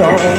Hare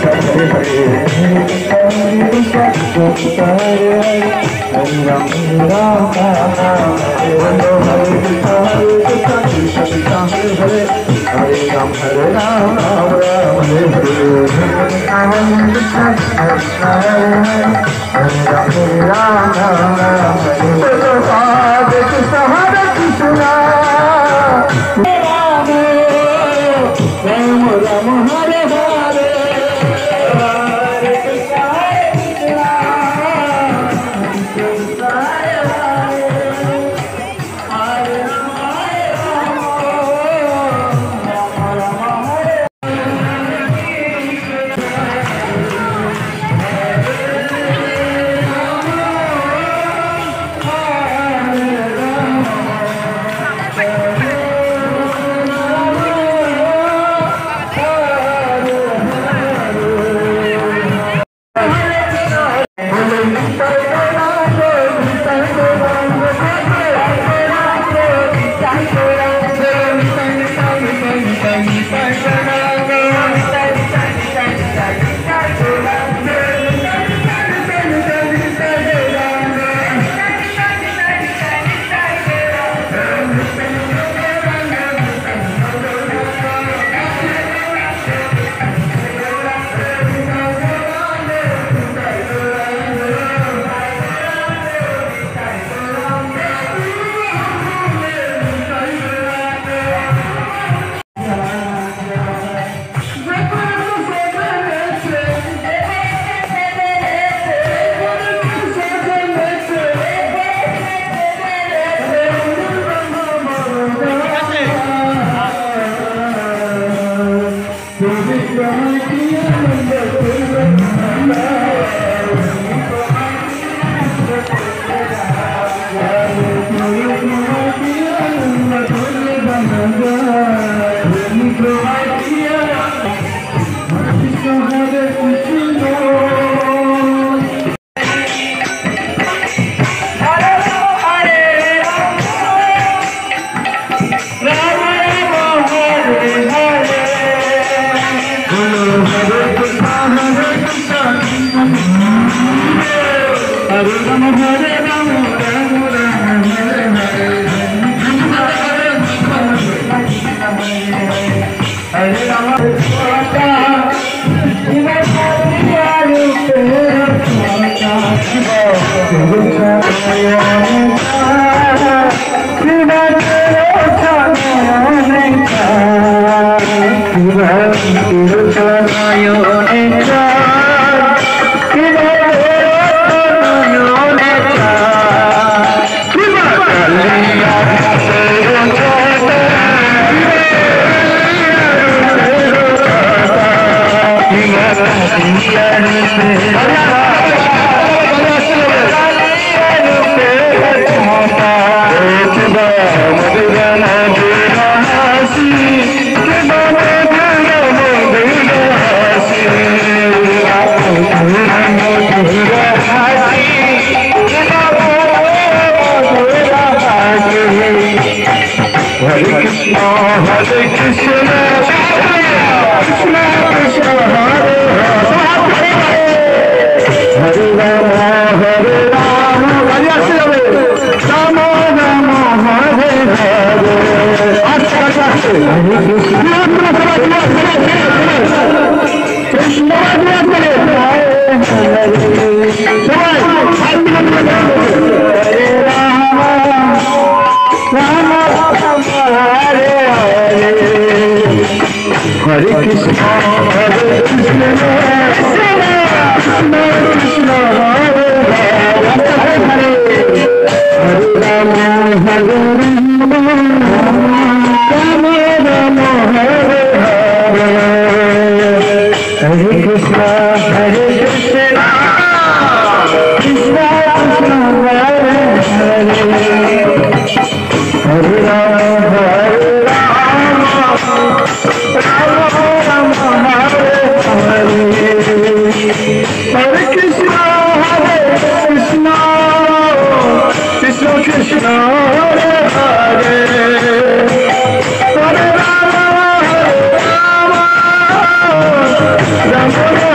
Hare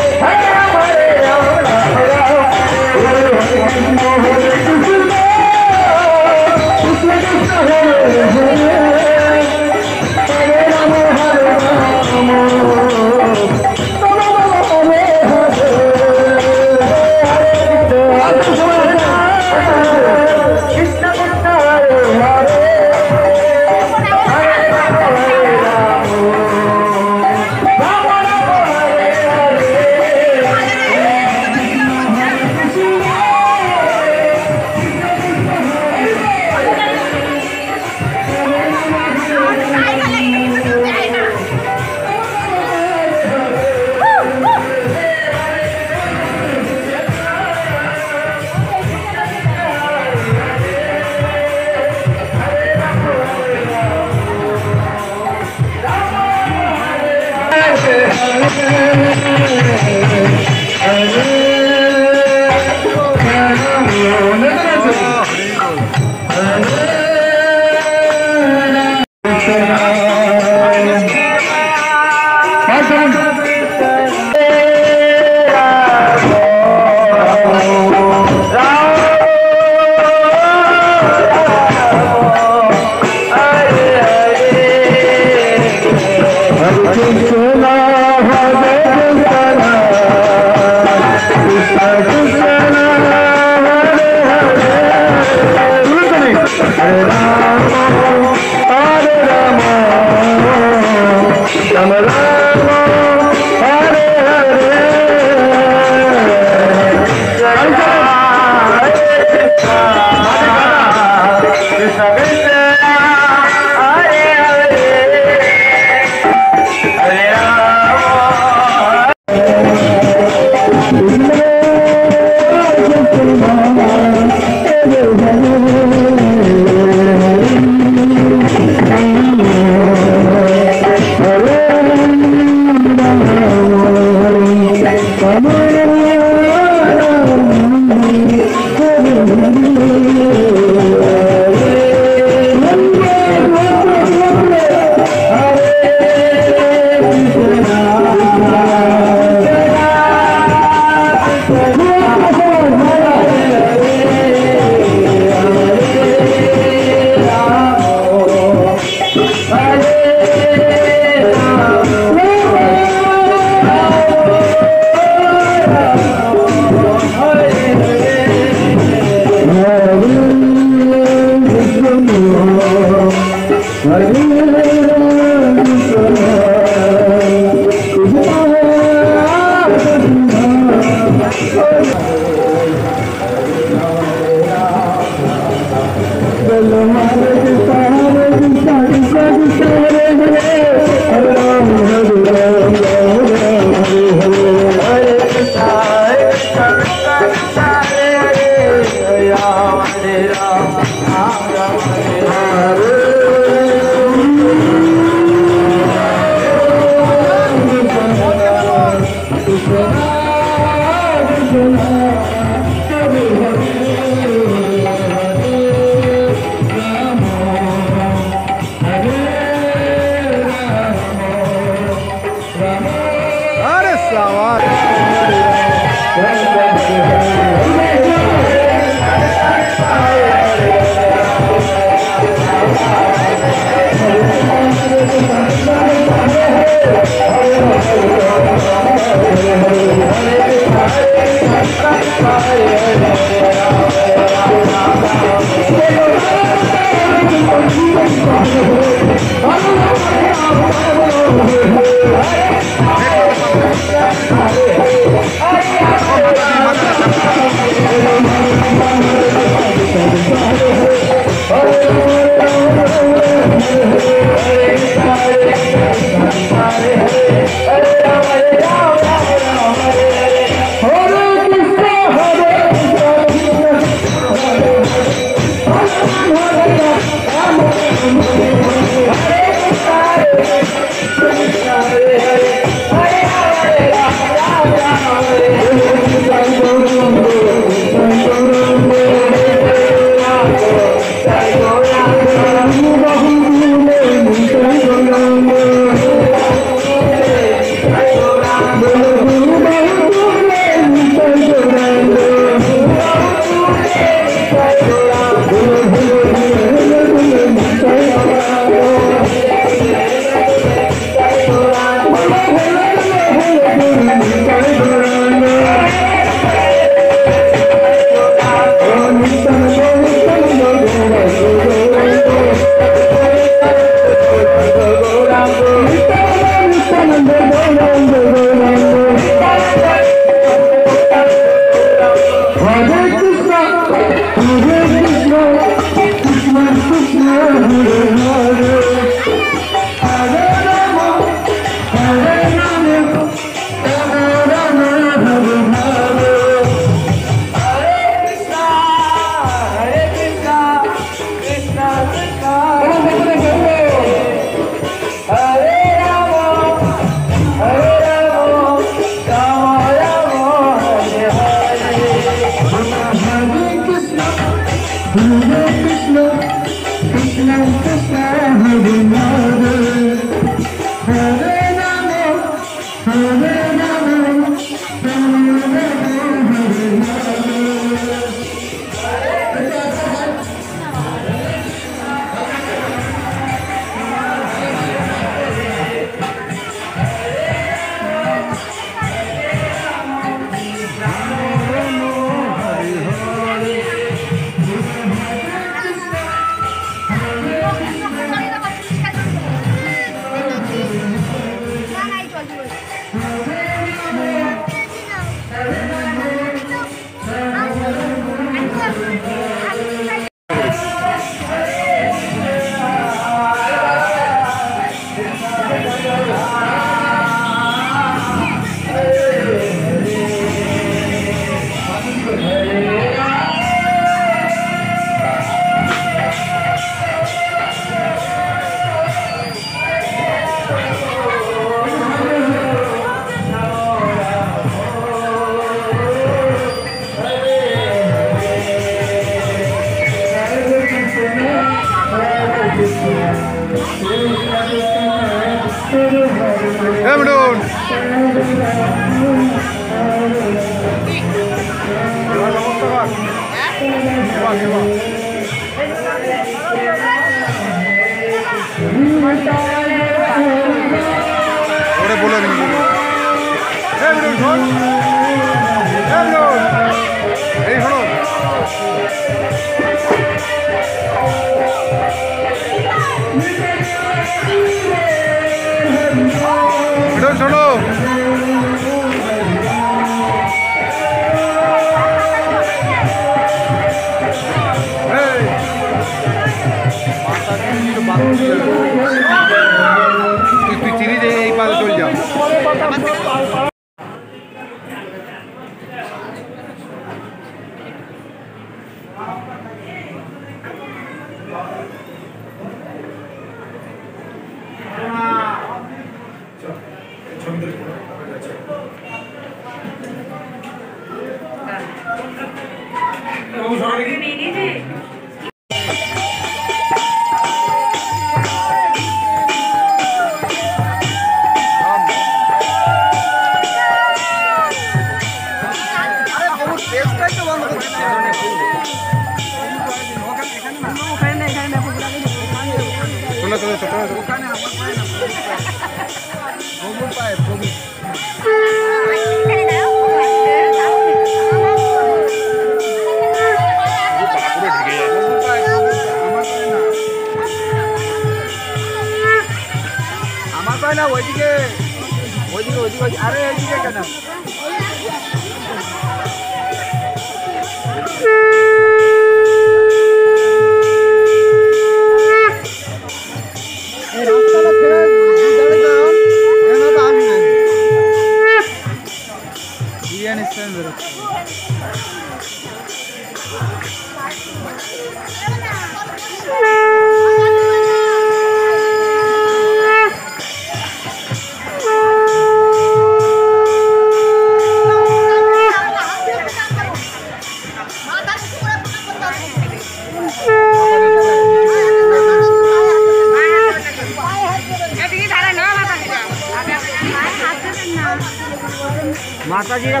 माताजी का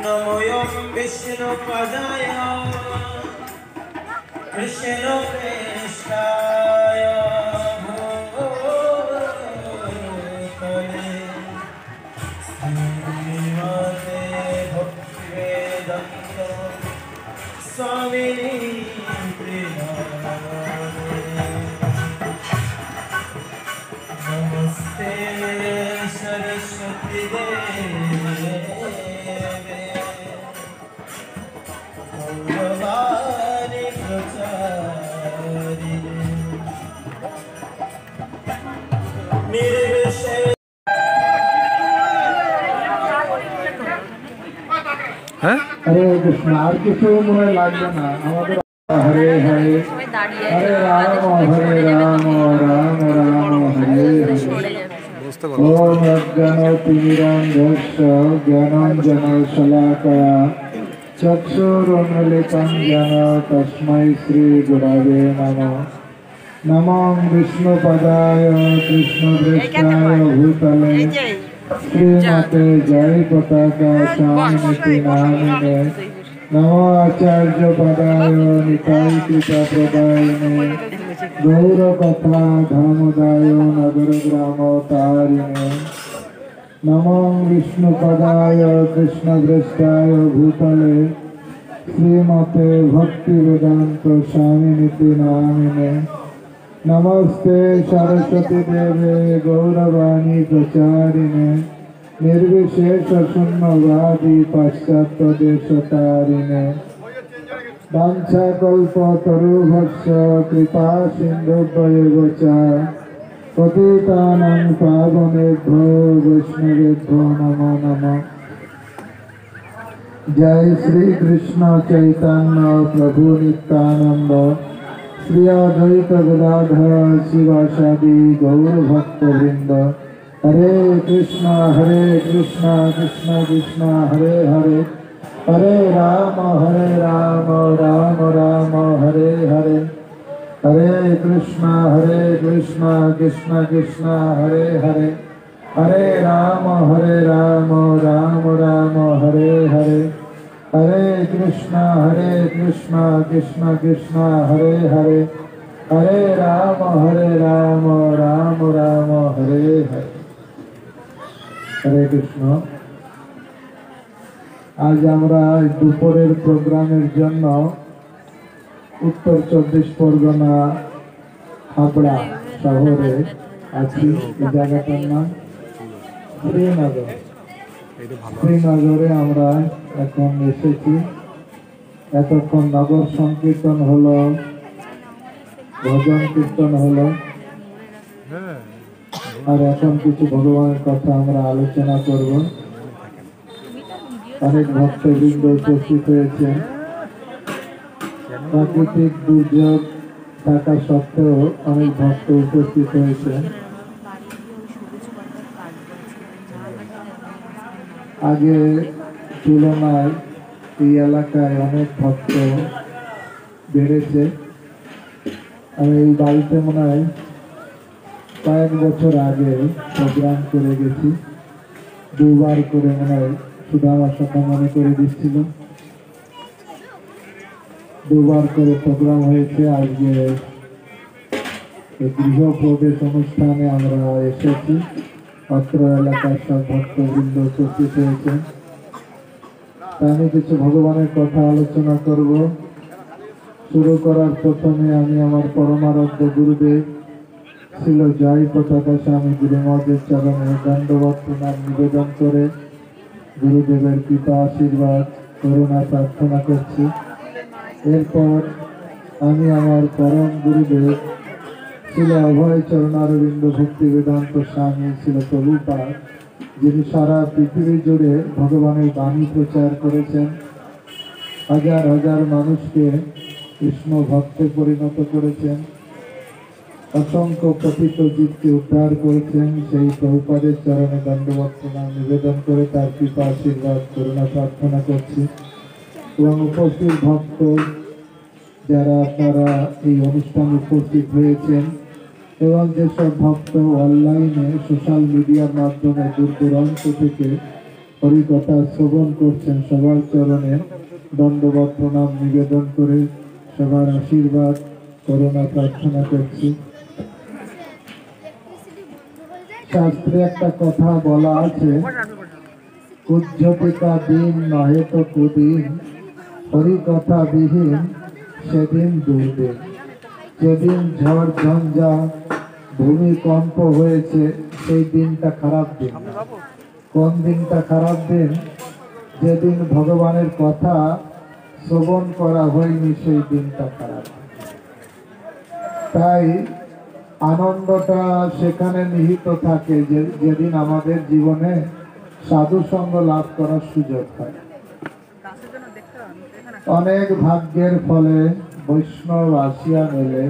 Namoyam Vishnu Padaya Krishna Krishnaya হ্যাঁ হরে কৃষ্ণ আর কিছু মনে লাগবে না আমাদের হরে হরে হরে রাম রাম রাম হরে হরে বুঝতে পারো ওম অজ্ঞানতিমিরান্ধস্য জ্ঞানাঞ্জন শলাকয়া চক্ষুরুন্মিলিतं येन তস্मै শ্রীগুরবে নমঃ নমো বিষ্ণুপদায় কৃষ্ণপৃষ্ঠায় ভূতলে শ্রীমতে জয় পতাকা স্বামিনিতি নামিনে নমো আচার্য পদায় নিতাই কৃপা প্রদায়িনে গৌর কথা ধর্মদায় নগর গ্রাম তারিণে নমো বিষ্ণুপদায় কৃষ্ণপৃষ্ঠায় ভূতলে শ্রীমতে ভক্তি বেদান্ত স্বামিনিতি নামিনে नमस्ते सरस्वती देवे गौरवाणी प्रचारिणे निर्विशेष शून्यवादी पाश्चात्य देशतारिणे वाञ्छाकल्पतरुभ्यश्च कृपा सिन्धुभ्येव च पतितानां पावनेभ्यो वैष्णवेभ्यो नमो नमः। जय श्री कृष्ण चैतन्य प्रभु नित्यानंद श्री अद्वैत गदाधर शिवासादि गौर भक्त वृंद हरे कृष्णा कृष्ण कृष्ण हरे हरे हरे राम राम राम हरे हरे हरे कृष्णा कृष्ण कृष्ण हरे हरे हरे राम राम राम हरे हरे हरे कृष्णा कृष्ण कृष्ण हरे हरे हरे राम राम राम हरे हरे हरे कृष्ण। आज আমরা দুপুরের প্রোগ্রামের জন্য উত্তর 24 পরগনা হাবড়া শহরে আছি। এই জায়গাটার নাম শ্রীনগর। শ্রীনগরে আমরা এখন এসেছি। এতক্ষণ নগর সংকীর্তন হলো, ভজন কীর্তন হলো, আর এখন কিছু ভগবানের কথা আমরা আলোচনা করব। অনেক ভক্তবৃন্দ উপস্থিত হয়েছে। প্রাকৃতিক দুর্যোগ থাকা সত্ত্বেও অনেক ভক্ত উপস্থিত হয়েছে। আগে তুলনায় এই এলাকায় অনেক ভক্ত বেড়েছে। আমি এই বাড়িতে মনে হয় কয়েক বছর আগে প্রোগ্রাম করে গেছি, দুবার করে মনে হয় সুদামা শাখা মনে করে দিচ্ছিল, দুবার করে প্রোগ্রাম হয়েছে। আজকে গৃহ প্রবেশ অনুষ্ঠানে আমরা এসেছি। অত্র এলাকার সব ভক্তবৃন্দ উপস্থিত হয়েছে। আমি কিছু ভগবানের কথা আলোচনা করব। শুরু করার প্রথমে আমি আমার পরমারাধ্য গুরুদেব ছিল জয় পতাকা স্বামী গুরুমহাদেব চরণে দণ্ডবত প্রণাম নিবেদন করে গুরুদেবের কৃপা আশীর্বাদ করুণা প্রার্থনা করছি। এরপর আমি আমার পরম গুরুদেব ছিল অভয় চরণারবিন্দ ভক্তি বেদান্ত স্বামী ছিল প্রভুপাদ, যিনি সারা পৃথিবী জুড়ে ভগবানের বাণী প্রচার করেছেন, হাজার হাজার মানুষকে কৃষ্ণ ভক্তে পরিণত করেছেন, অসংখ্য পতিত জীবকে উদ্ধার করেছেন। সেই প্রভুপাদের চরণে দণ্ডবত প্রণাম নিবেদন করে তার কৃপা আশীর্বাদ করুণা প্রার্থনা করছি। এবং উপস্থিত ভক্ত যারা আপনারা এই অনুষ্ঠানে উপস্থিত হয়েছেন এবং যেসব ভক্ত অনলাইনে সোশ্যাল মিডিয়ার মাধ্যমে দূর দূরান্ত থেকে হরিকথা শ্রবণ করছেন, সবার চরণে দণ্ডবত প্রণাম নিবেদন করে সবার আশীর্বাদ করুণা প্রার্থনা করছি। শাস্ত্রে একটা কথা বলা আছে, উজ্জ্বতিকা দিন নহে তো কুদিন, হরিকথা বিহীন সেদিন দুর্দিন। যেদিন ঝড় ঝঞ্ঝা ভূমিকম্প হয়েছে সেই দিনটা খারাপ দিন। কোন দিনটা খারাপ দিন? যেদিন ভগবানের কথা শ্রবণ করা হয়নি সেই দিনটা খারাপ। তাই আনন্দটা সেখানে নিহিত থাকে যেদিন আমাদের জীবনে সাধু সঙ্গ লাভ করার সুযোগ হয়। অনেক ভাগ্যের ফলে বৈষ্ণব আসিয়া মেলে,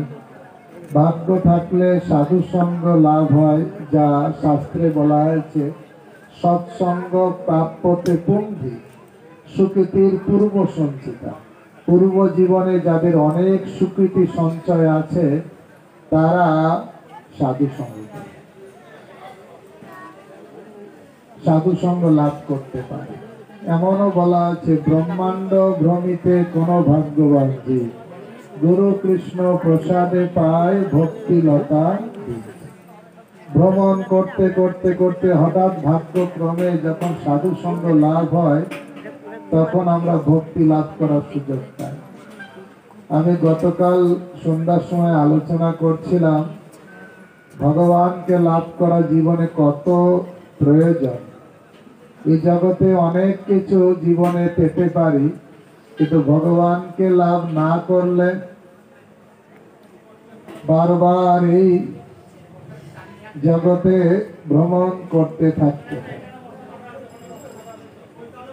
ভাগ্য থাকলে সাধু সঙ্গ লাভ হয়, যা শাস্ত্রে বলা হয়েছে সৎসঙ্গ প্রাপ্যতে পুঙ্গি সুকৃতির পূর্ব সঞ্চিতা। পূর্ব জীবনে যাদের অনেক সুকৃতি সঞ্চয় আছে তারা সাধু সঙ্গ লাভ করতে পারে। এমনও বলা আছে ব্রহ্মাণ্ড ভ্রমিতে কোন ভাগ্যবান জীব গুরু কৃষ্ণ প্রসাদে পায় ভক্তি লতা বীজ। ভ্রমণ করতে করতে করতে হঠাৎ ভাগ্যক্রমে যখন সাধু সঙ্গ লাভ হয় তখন আমরা ভক্তি লাভ করার সুযোগ পাই। আমি গতকাল সন্ধ্যার সময় আলোচনা করছিলাম ভগবানকে লাভ করা জীবনে কত প্রয়োজন। এই জগতে অনেক কিছু জীবনে পেতে পারি, কিন্তু ভগবানকে লাভ না করলে বারবার এই জগতে ভ্রমণ করতে থাকতে হয়।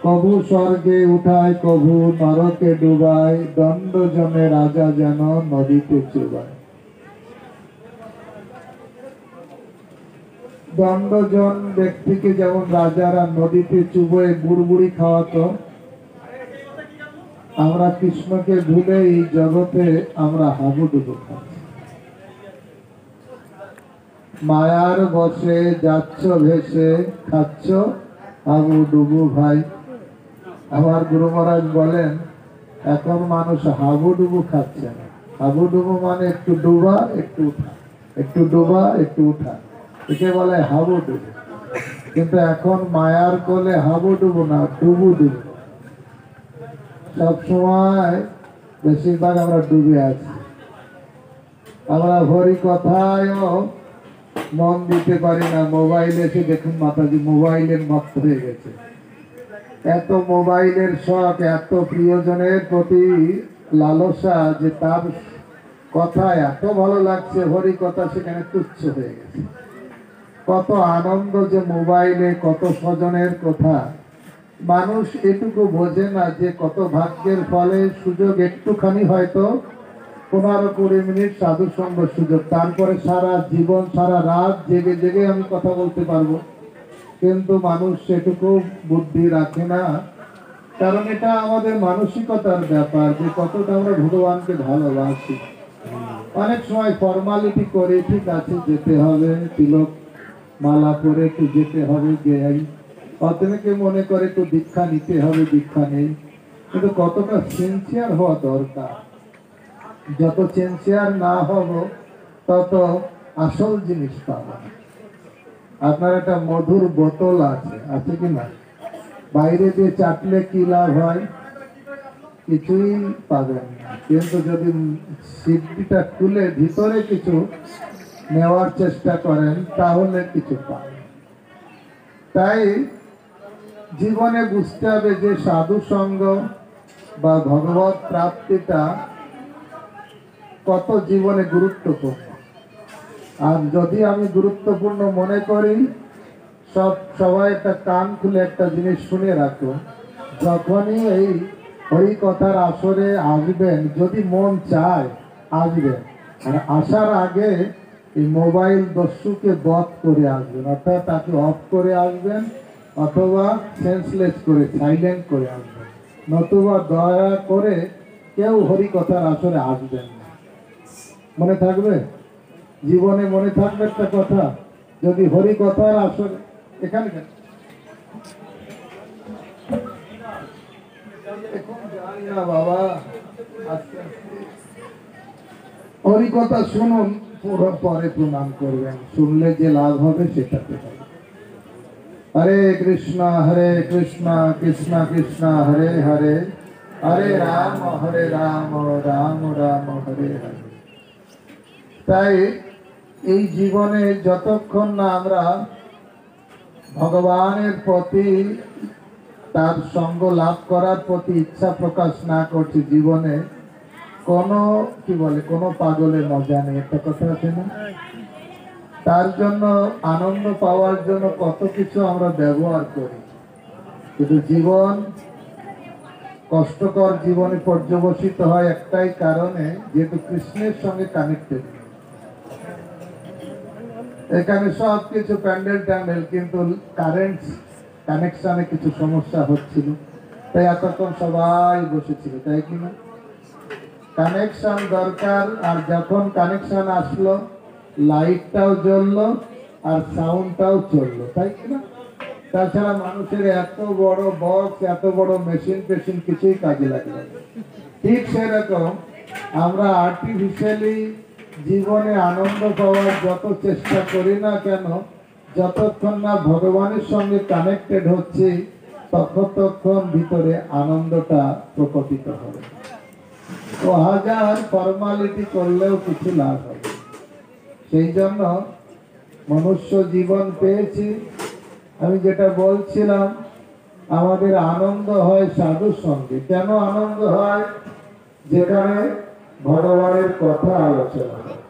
কভু স্বর্গে উঠায় কভু নরকে ডুবায়, দণ্ড জমে রাজা যেন নদীতে চুবায়। দণ্ডজন ব্যক্তিকে যেমন রাজারা নদীতে চুবয়ে বুড়বুড়ি খাওয়াতো, আমরা কৃষ্ণকে ভুলে এই জগতে আমরা হাবুডুবু খাচ্ছি। মায়ার বসে যাচ্ছ ভেসে খাচ্ছ হাবুডুবু ভাই। আমার গুরু মহারাজ বলেন এখন মানুষ হাবুডুবু খাচ্ছে না। হাবুডুবু মানে একটু ডুবা একটু উঠা, একটু ডুবা একটু উঠা, একে বলে হাবুডুবু। কিন্তু এখন মায়ার কোলে হাবুডুবু না, ডুবু ডুবু। সবসময় বেশিরভাগ আমরা ডুবে আছি। আমরা হরি কথায়ও মন দিতে পারি না। মোবাইলে এসে দেখুন মাতাজি মোবাইলের মত হয়ে গেছে। এত মোবাইলের শখ, এত প্রিয়জনের প্রতি লালসা যে তার কথা এত ভালো লাগছে, হরি কথা সেখানে তুচ্ছ হয়ে গেছে। কত আনন্দ যে মোবাইলে, কত স্বজনের কথা। মানুষ এটুকু বোঝে না যে কত ভাগ্যের ফলে সুযোগ একটুখানি, হয়তো 15-20 মিনিট সাধু সঙ্গ সুযোগ, তারপরে সারা জীবন সারা রাত জেগে জেগে আমি কথা বলতে পারবো। কিন্তু মানুষ সেটুকু বুদ্ধি রাখে না, কারণ এটা আমাদের মানসিকতার ব্যাপার যে কতটা আমরা ভগবানকে ভালোবাসি। অনেক সময় ফর্মালিটি করে ঠিক আছে যেতে হবে, তিলক মালা পরে একটু যেতে হবে, গেয়াই অতনেকে মনে করে একটু দীক্ষা নিতে হবে, দীক্ষা নেই। কিন্তু কতটা সিনসিয়ার হওয়া দরকার। যত সিনসিয়ার না হব তত আসল জিনিস পাবো না। আপনার একটা মধুর বোতল আছে, আছে কি না? বাইরে দিয়ে চাটলে কি লাভ হয়? কিছুই পাবেন না। কিন্তু যদি সিটটা খুলে ভিতরে কিছু নেওয়ার চেষ্টা করেন তাহলে কিছু পাবেন। তাই জীবনে বুঝতে হবে যে সাধু সঙ্গ বা ভগবত প্রাপ্তিটা কত জীবনে গুরুত্বপূর্ণ। আর যদি আমি গুরুত্বপূর্ণ মনে করি, সবাই একটা কান খুলে একটা জিনিস শুনে রাখুন, যখনই এই ওই কথার আসরে আসবেন, যদি মন চায় আসবেন, আর আসার আগে এই মোবাইল দস্যুকে বধ করে আসবেন, অর্থাৎ তাকে অফ করে আসবেন, অথবা সেন্সলেস করে সাইলেন্ট করে আসবেন, নতুবা দয়া করে কেউ হরি কথার আসরে আসবেন না। মনে থাকবে? জীবনে মনে থাকবে একটা কথা, যদি হরি কথার আসরে এখানে জানি না বাবা, হরি কথা শুনুন, পরে প্রণাম করবেন, শুনলে যে লাভ হবে সেটাতে হবে। হরে কৃষ্ণ কৃষ্ণ কৃষ্ণ হরে হরে, হরে রাম রাম রাম হরে হরে। তাই এই জীবনে যতক্ষণ না আমরা ভগবানের প্রতি, তার সঙ্গ লাভ করার প্রতি ইচ্ছা প্রকাশ না করছি, জীবনে কোনো কোনো পাগলের মজা নেই, একটা কথা আছে না? তার জন্য আনন্দ পাওয়ার জন্য কত কিছু আমরা ব্যবহার করি, কিন্তু জীবন কষ্টকর জীবনে পর্যবসিত হয় একটাই কারণে, যেহেতু কৃষ্ণের সঙ্গে কানেক্টেড। এখানে সব কিছু প্যান্ডেল ট্যান্ডেল, কিন্তু কারেন্ট কানেকশনে কিছু সমস্যা হচ্ছিল, তাই এতক্ষণ সবাই বসেছিল, তাই কিনা? কানেকশন দরকার। আর যখন কানেকশন আসলো, লাইটটাও জ্বললো আর সাউন্ডটাও চললো, তাই কিনা? তাছাড়া মানুষের এত বড় বক্স, এত বড় মেশিন পেশিন কিছুই কাজে লাগে না। ঠিক সেরকম আমরা আর্টিফিশিয়ালি জীবনে আনন্দ পাওয়ার যত চেষ্টা করি না কেন, যতক্ষণ না ভগবানের সঙ্গে কানেক্টেড হচ্ছে ততক্ষণ ভিতরে আনন্দটা প্রকটিত হবে। তো হাজার ফর্মালিটি করলেও কিছু লাভ হবে। সেই জন্য মনুষ্য জীবন পেয়েছি। আমি যেটা বলছিলাম, আমাদের আনন্দ হয় সাধুর সঙ্গে। কেন আনন্দ হয়? যেখানে ভগবানের কথা আলোচনা হয়।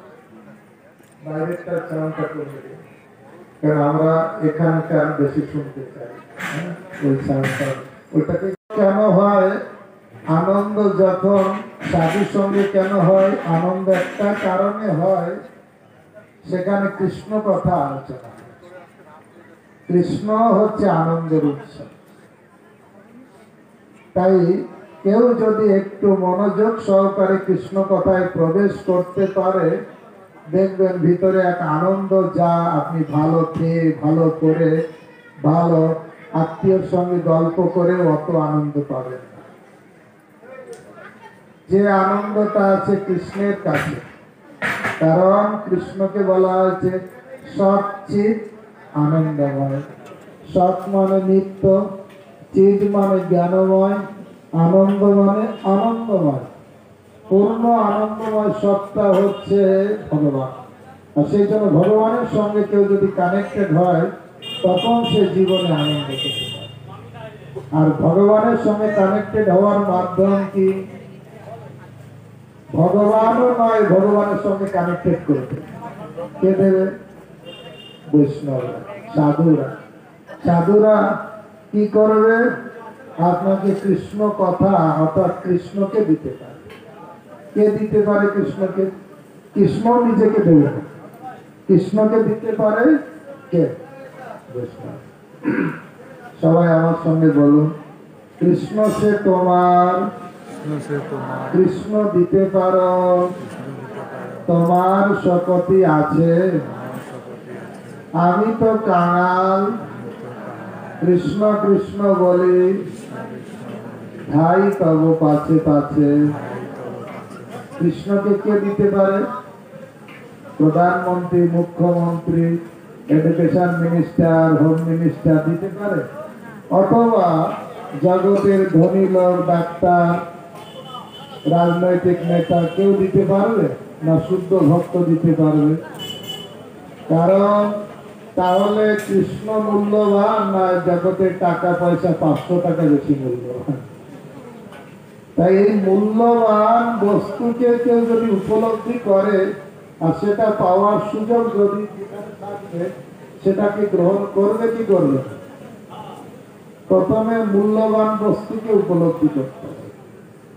বাইরেটার সাউন্ডটা কমে দিই, কারণ আমরা এখানকার বেশি শুনতে চাই। ওই সাউন্ডটা, ওইটাকে কেন হয় আনন্দ? যখন সাধুর সঙ্গে কেন হয় আনন্দ? একটা কারণে হয়, সেখানে কৃষ্ণ কথা আলোচনা হয়। কৃষ্ণ হচ্ছে আনন্দের উৎস। তাই কেউ যদি একটু মনোযোগ সহকারে কৃষ্ণ কথায় প্রবেশ করতে পারে, দেখবেন ভিতরে এক আনন্দ, যা আপনি ভালো খেয়ে, ভালো করে, ভালো আত্মীয়র সঙ্গে গল্প করে অত আনন্দ পাবেন না। যে আনন্দটা আছে কৃষ্ণের কাছে, কারণ কৃষ্ণকে বলা হয়েছে সৎচিৎ আনন্দময়। সৎ মানে নিত্য, চিৎ মানে জ্ঞানময়, আনন্দ মানে আনন্দময়। পূর্ণ আনন্দময় সত্তা হচ্ছে ভগবান। আর সেই জন্য ভগবানের সঙ্গে কেউ যদি কানেক্টেড হয়, তখন সে জীবনে আনন্দ পেতে পারে। আর ভগবানের সঙ্গে কানেক্টেড হওয়ার মাধ্যম কি? ভগবানও নয়, ভগবানের সঙ্গে কানেক্টেড করবে কে দেবে? বৈষ্ণবরা, সাধুরা। সাধুরা কি করবে? আপনাকে কৃষ্ণ কথা অর্থাৎ কৃষ্ণকে দিতে পারে। কে দিতে পারে কৃষ্ণকে? কৃষ্ণ নিজেকে দেবে না, কৃষ্ণকে দিতে পারে কে? বৈষ্ণব। সবাই আমার সঙ্গে বলুন, কৃষ্ণ সে তোমার, কৃষ্ণ দিতে পারো, তোমার শক্তি আছে। আমি তো কাঙাল, কৃষ্ণ কৃষ্ণ বলি, ঠাই তব পাছে পাছে। কৃষ্ণকে কে দিতে পারে? প্রধানমন্ত্রী, মুখ্যমন্ত্রী, এডুকেশন মিনিস্টার, হোম মিনিস্টার দিতে পারে, অথবা জগতের ধনী লোক, ডাক্তার, রাজনৈতিক নেতা কেউ দিতে পারবে না? শুদ্ধ ভক্ত দিতে পারবে। কারণ তাহলে কৃষ্ণ মূল্যবান না জগতের টাকা পয়সা 500 টাকা বেশি মূল্যবান? তাই এই মূল্যবান বস্তুকে কেউ যদি উপলব্ধি করে আর সেটা পাওয়ার সুযোগ যদি থাকবে, সেটাকে গ্রহণ করবে কি করবে? প্রথমে মূল্যবান বস্তুকে উপলব্ধি করতে হবে,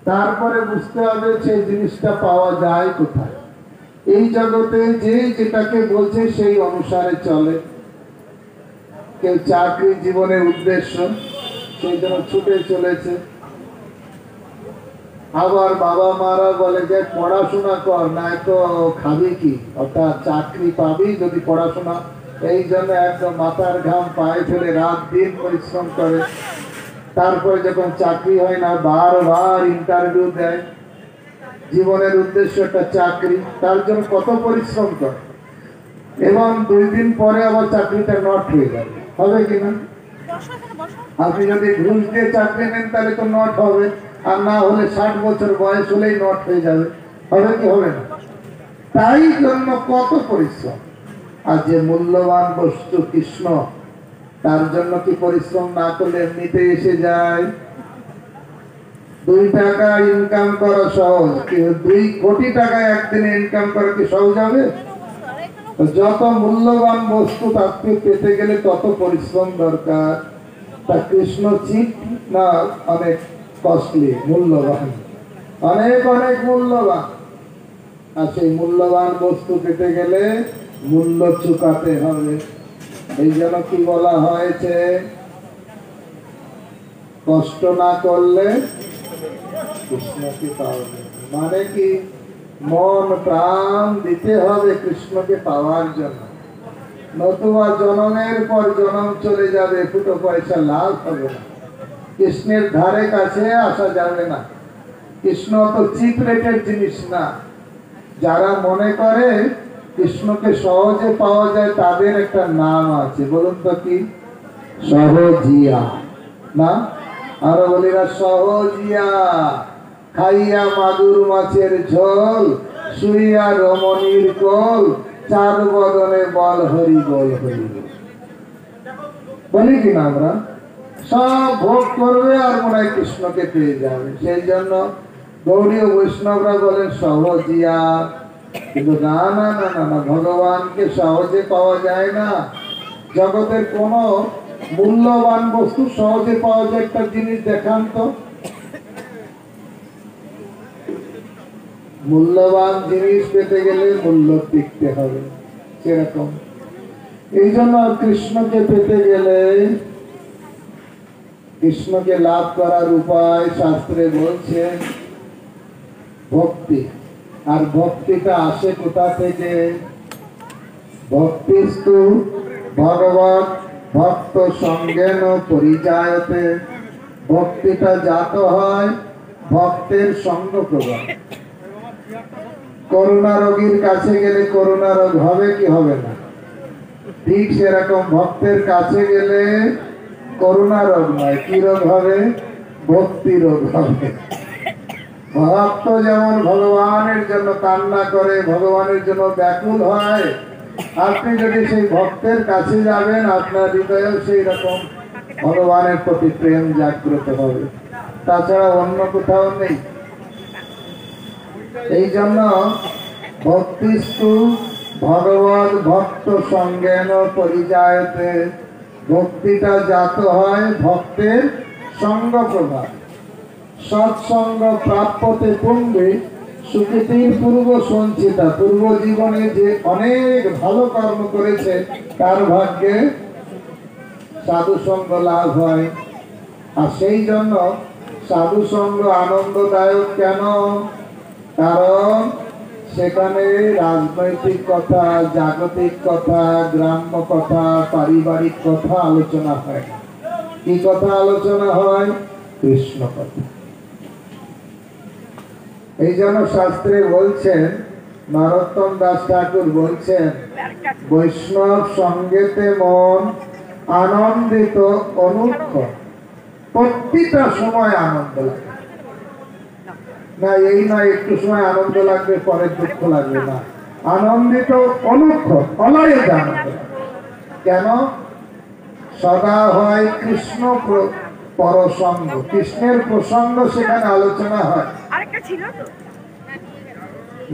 তারপরে বুঝতে হবে সেই জিনিসটা পাওয়া যায় কোথায়। এই জগতে যে যেটাকে বলছে সেই অনুসারে চলে। কেউ চাকরি জীবনের উদ্দেশ্য, সেই জন্য ছুটে চলেছে। আবার বাবা মারা বলে যে পড়াশোনা কর, নাই তো খাবি কি, অর্থাৎ চাকরি পাবি যদি পড়াশোনা। এই জন্য একদম মাথার ঘাম পায়ে ফেলে রাত দিন পরিশ্রম করে। তারপরে যখন চাকরি হয় না, বারবার ইন্টারভিউ দেয়। জীবনের উদ্দেশ্য একটা চাকরি, তার জন্য কত পরিশ্রম করে, এবং 2 দিন পরে আবার চাকরিটা নট হয়ে যাবে। হবে কিনা? আপনি যদি ঘুষ দিয়ে চাকরি নেন তাহলে তো নট হবে, আর না হলে 60 বছর বয়স হলেই নট হয়ে যাবে। হবে কি হবে না? তাই জন্য কত পরিশ্রম। আর যে মূল্যবান বস্তু কৃষ্ণ, তার জন্য কি পরিশ্রম না করলে এমনিতে এসে যায়? 2 টাকা ইনকাম করা সহজ, 2 কোটি টাকা একদিনে ইনকাম করা কি সহজ হবে? যত মূল্যবান বস্তু তাকে পেতে গেলে তত পরিশ্রম দরকার। তা কৃষ্ণ চিৎ না অনেক কস্টলি, মূল্যবান, অনেক অনেক মূল্যবান। আর সেই মূল্যবান বস্তু পেতে গেলে মূল্য চুকাতে হবে। এই জন্য কি বলা হয়েছে, কষ্ট না করলে কৃষ্ণকে পাওয়া যাবে। মানে কি, মন প্রাণ দিতে হবে কৃষ্ণকে পাওয়ার জন্য, নতুবা জনমের পর জনম চলে যাবে, ফুটো পয়সা লাভ হবে না, কৃষ্ণের ধারে কাছে আসা যাবে না। কৃষ্ণ তো চিপ রেটের জিনিস না। যারা মনে করে কৃষ্ণকে সহজে পাওয়া যায় তাদের একটা নাম আছে, বলুন তো কি? সহজিয়া না? আরো বলি না, সহজিয়া। খাইয়া মাগুর মাছের ঝোল, শুইয়া রমণীর কোল, চার বদনে বল হরি বল হরি বল। বলি কিনা আমরা? সব ভোগ করবে আর মনে হয় কৃষ্ণকে পেয়ে যাবে। সেই জন্য গৌড়ীয় বৈষ্ণবরা বলেন সহজিয়া। কিন্তু না না না না না, ভগবানকে সহজে পাওয়া যায় না। জগতের কোন মূল্যবান বস্তু সহজে পাওয়া যায় একটা জিনিস দেখান তো। মূল্যবান জিনিস পেতে গেলে মূল্য টিকতে হবে, সেরকম। এই জন্য কৃষ্ণকে পেতে গেলে, কৃষ্ণকে লাভ করার উপায় শাস্ত্রে বলছে ভক্তি। আর ভক্তিটা আসে কোথা থেকে? ভক্তিস্তু ভগবত ভক্ত সঙ্গেন পরিচায়তে। ভক্তিটা জাত হয় ভক্তের সঙ্গ প্রভাব। করুণা রোগীর কাছে গেলে করুণা রোগ হবে কি হবে না? ঠিক সেরকম ভক্তের কাছে গেলে করুণা রোগ নয়, কি রোগ হবে? ভক্তি রোগ হবে। ভক্ত যেমন ভগবানের জন্য কান্না করে, ভগবানের জন্য ব্যাকুল হয়, আপনি যদি সেই ভক্তের কাছে যাবেন আপনার হৃদয়েও সেই রকম ভগবানের প্রতি প্রেম জাগ্রত হবে। তাছাড়া অন্য কোথাও নেই। এই জন্য ভক্তিস্তু ভগবত ভক্ত সঙ্গেন পরিচায়তে। ভক্তিটা জাত হয় ভক্তের সঙ্গ প্রভাব। সৎসঙ্গ প্রাপ্যতে পুণ্যে সুকৃতির পূর্ব সঞ্চিতা। পূর্ব জীবনে যে অনেক ভালো কর্ম করেছে তার ভাগ্যে সাধু সঙ্গ লাভ হয়। আর সেই জন্য সাধু সঙ্গ আনন্দদায়ক কেন? কারণ সেখানে রাজনৈতিক কথা, জাগতিক কথা, গ্রাম্য কথা, পারিবারিক কথা আলোচনা হয়। কি কথা আলোচনা হয়? কৃষ্ণ কথা। এই জন্য শাস্ত্রে বলছেন, নরোত্তম দাস ঠাকুর বলছেন, বৈষ্ণব সঙ্গেতে মন আনন্দিত অনুক্ষণ। প্রতিটা সময় আনন্দ লাগে না, এই নয় একটু সময় আনন্দ লাগবে পরে দুঃখ লাগবে না। আনন্দিত অনুক্ষণ, অলয়ে আনন্দ। কেন? সদা হয় কৃষ্ণ পরসঙ্গ, কৃষ্ণের প্রসঙ্গ সেখানে আলোচনা হয়।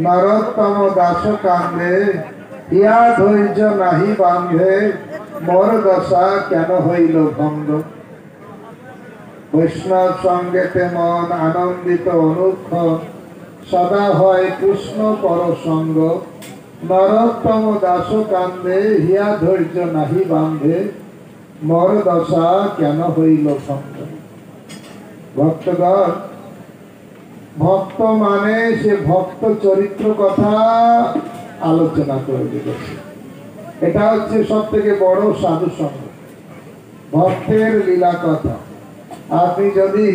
নরোত্তম দাস কান্দে, ইয়া ধৈর্য নাহি বান্ধে, মোর দশা কেন হইল ভঙ্গ। বৈষ্ণব সঙ্গেতে মন আনন্দিত অনুক্ষণ, সদা হয় কৃষ্ণ পরসঙ্গ। নরোত্তম দাস কান্দে, হিয়া ধৈর্য নাহি বান্ধে, মোর দশা কেন হইল ভঙ্গ। ভক্তগণ, ভক্ত মানে সে ভক্ত চরিত্র কথা আলোচনা করে দিয়েছে। এটা হচ্ছে সব থেকে বড় সাধু সঙ্গ, ভক্তের লীলা কথা। আপনি যদি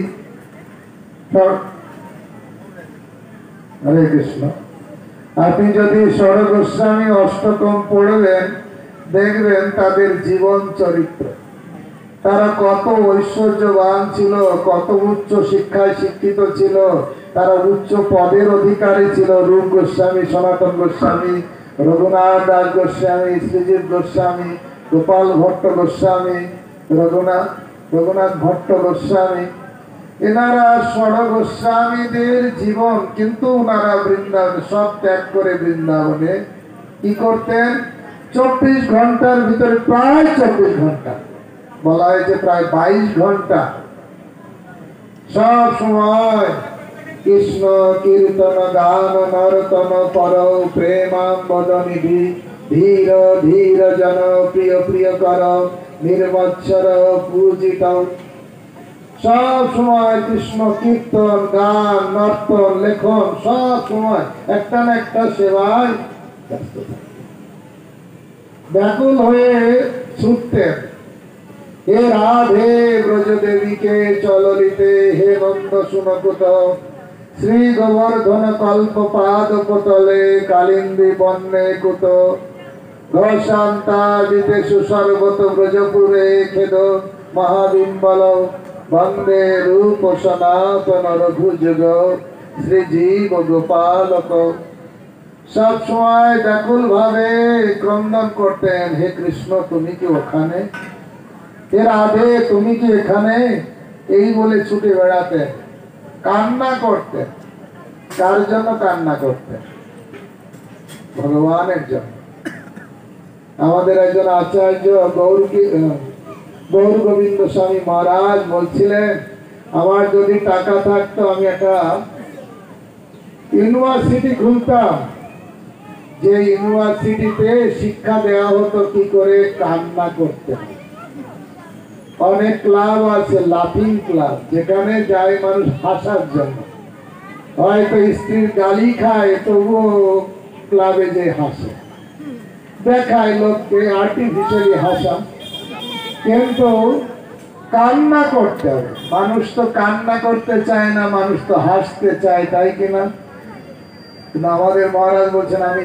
হরে কৃষ্ণ, আপনি যদি সর গোস্বামী অষ্টকম পড়বেন, দেখবেন তাদের জীবন চরিত্র। তারা কত ঐশ্বর্যবান ছিল, কত উচ্চ শিক্ষায় শিক্ষিত ছিল, তারা উচ্চ পদের অধিকারী ছিল। রূপ গোস্বামী, সনাতন গোস্বামী, রঘুনাথ দাস গোস্বামী, শ্রীজিৎ গোস্বামী, গোপাল ভট্ট গোস্বামী, রঘুনাথ ভট্ট গোস্বামী, এনারা ষড় গোস্বামীদের জীবন। কিন্তু ওনারা বৃন্দাবনে সব ত্যাগ করে বৃন্দাবনে কি করতেন? 24 ঘন্টার ভিতরে, প্রায় 24 ঘন্টা, বলা হয়েছে প্রায় 22 ঘন্টা सब समय कृष्ण कीर्तन गान नर्तन पर प्रेमांबद निधि धीर धीर जन प्रिय प्रिय कर निर्मत्सर पूजित सब समय कृष्ण कीर्तन गान नर्तन लेखन सब समय एक सेवाय व्याकुल हुए छूटतें हे राधे ब्रज देवी के चललिते हे नंद सुनकुत श्री गोवर्धन कल्प पाद पतले कालिंदी बन्ने कुत घशांता जितेषु सर्वत ब्रजपुरे खेद महाबिंबल वंदे रूप सनातन रघुजुग श्री जीव गोपालक सब समय व्याकुल भावे क्रंदन करतें हे कृष्ण तुमी कि ओखाने हे राधे तुमी कि एखाने এই বলে ছুটে বেড়াতে কান্না করতে কার জন্য কান্না করতে ভগবানের জন্য আমাদের একজন আচার্য গৌর গোবিন্দ স্বামী মহারাজ বলছিলেন আমার যদি টাকা থাকতো আমি একটা ইউনিভার্সিটি খুলতাম যে ইউনিভার্সিটিতে শিক্ষা দেওয়া হতো কি করে কান্না করতে অনেক ক্লাব আছে লাফিং ক্লাব যেখানে যায় মানুষ হাসার জন্য হয়তো স্ত্রীর গালি খায় তবুও ক্লাবে যে হাসে দেখায় লোককে আর্টিফিশিয়ালি হাসা কিন্তু কান্না করতে হবে মানুষ তো কান্না করতে চায় না মানুষ তো হাসতে চায় তাই কিনা কিন্তু আমাদের মহারাজ বলছেন আমি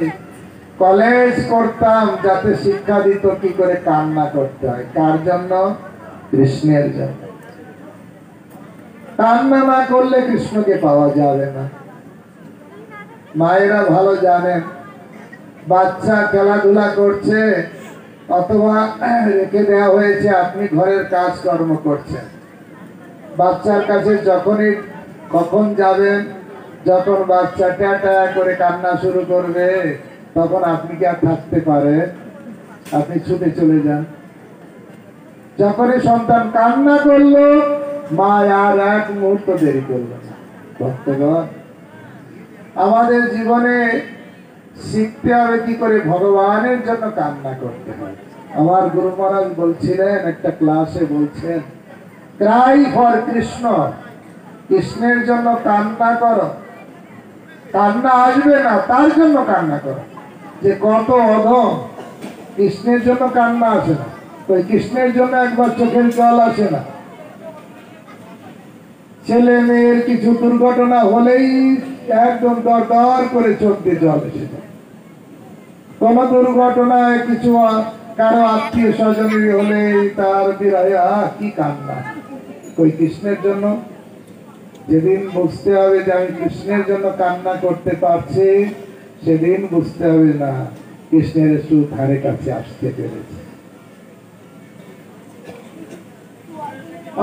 কলেজ করতাম যাতে শিক্ষা দিত কি করে কান্না করতে হয় কার জন্য কৃষ্ণের জন্য কান্না না করলে কৃষ্ণকে পাওয়া যাবে না মায়েরা ভালো জানেন বাচ্চা খেলাধুলা করছে অথবা রেখে দেওয়া হয়েছে আপনি ঘরের কাজকর্ম করছেন বাচ্চার কাছে যখনই কখন যাবেন যখন বাচ্চা ট্যাটা করে কান্না শুরু করবে তখন আপনি কি আর থাকতে পারেন আপনি ছুটে চলে যান যখনই সন্তান কান্না করলো মা আর এক মুহূর্ত দেরি করলো না ভক্তগণ আমাদের জীবনে শিখতে হবে কি করে ভগবানের জন্য কান্না করতে হয় আমার গুরু মহারাজ বলছিলেন একটা ক্লাসে বলছেন ক্রাই ফর কৃষ্ণ কৃষ্ণের জন্য কান্না করো কান্না আসবে না তার জন্য কান্না করো যে কত অধম কৃষ্ণের জন্য কান্না আসে না ওই কৃষ্ণের জন্য একবার চোখের জল আসে না ছেলে মেয়ের কিছু দুর্ঘটনা হলেই একদম দর দর করে চোখ দিয়ে জল এসে যায় কোন দুর্ঘটনায় কিছু কারো আত্মীয় স্বজনের হলে তার বিরায় কি কান্না ওই কৃষ্ণের জন্য যেদিন বুঝতে হবে যে আমি কৃষ্ণের জন্য কান্না করতে পারছি সেদিন বুঝতে হবে না কৃষ্ণের সুখ ধারে কাছে আসতে পেরেছে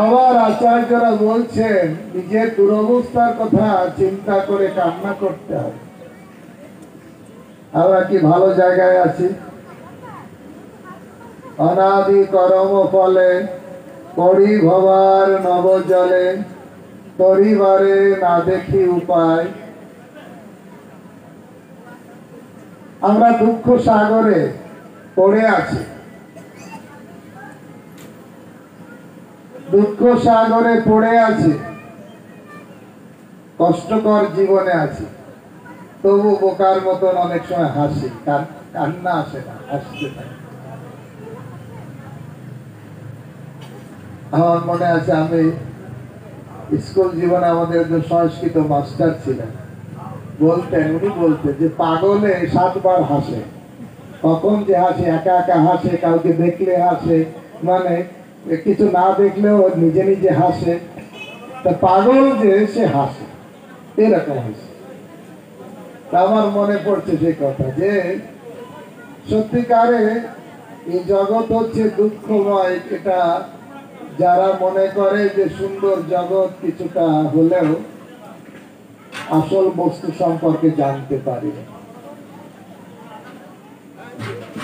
আবার আচার্যরা বলছেন নিজের দুরবস্থার কথা চিন্তা করে কান্না করতে হবে আমরা কি ভালো জায়গায় আছি অনাদি করম ফলে পরি ভবার নব জলে তরিবারে না দেখি উপায় আমরা দুঃখ সাগরে পড়ে আছি দুঃখ সাগরে পড়ে আছি কষ্টকর জীবনে আছি তবু বোকার মতন অনেক সময় হাসি কান্না আসে না হাসতে থাকে আমার মনে আছে আমি স্কুল জীবনে আমাদের একজন সংস্কৃত মাস্টার ছিলেন বলতেন উনি বলতেন যে পাগলে 7 বার হাসে কখন যে হাসে একা একা হাসে কাউকে দেখলে হাসে মানে কিছু না দেখলেও নিজে নিজে হাসে তা পাগল যে সে হাসে এরকম হাসে আমার মনে পড়ছে সেই কথা যে সত্যিকারে এই জগৎ হচ্ছে দুঃখময় এটা যারা মনে করে যে সুন্দর জগৎ কিছুটা হলেও আসল বস্তু সম্পর্কে জানতে পারি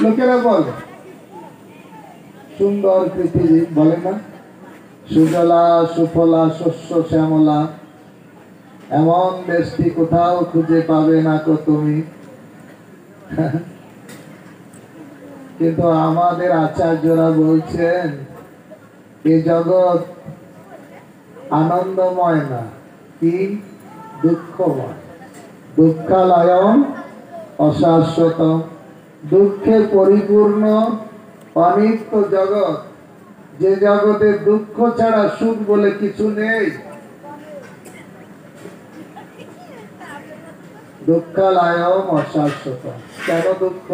লোকেরা বলে সুন্দর পৃথিবী বলে না সুজলা সুফলা শস্য শ্যামলা এমন দেশটি কোথাও খুঁজে পাবে না কো তুমি। কিন্তু আমাদের আচার্যরা বলছেন এই জগৎ আনন্দময় না, কি দুঃখময়। দুঃখালয়ম অশাশ্বত, দুঃখে পরিপূর্ণ অনিত্য জগৎ, যে জগতে দুঃখ ছাড়া সুখ বলে কিছু নেই। দুঃখালয়ম অশাশ্বত। কেন দুঃখ?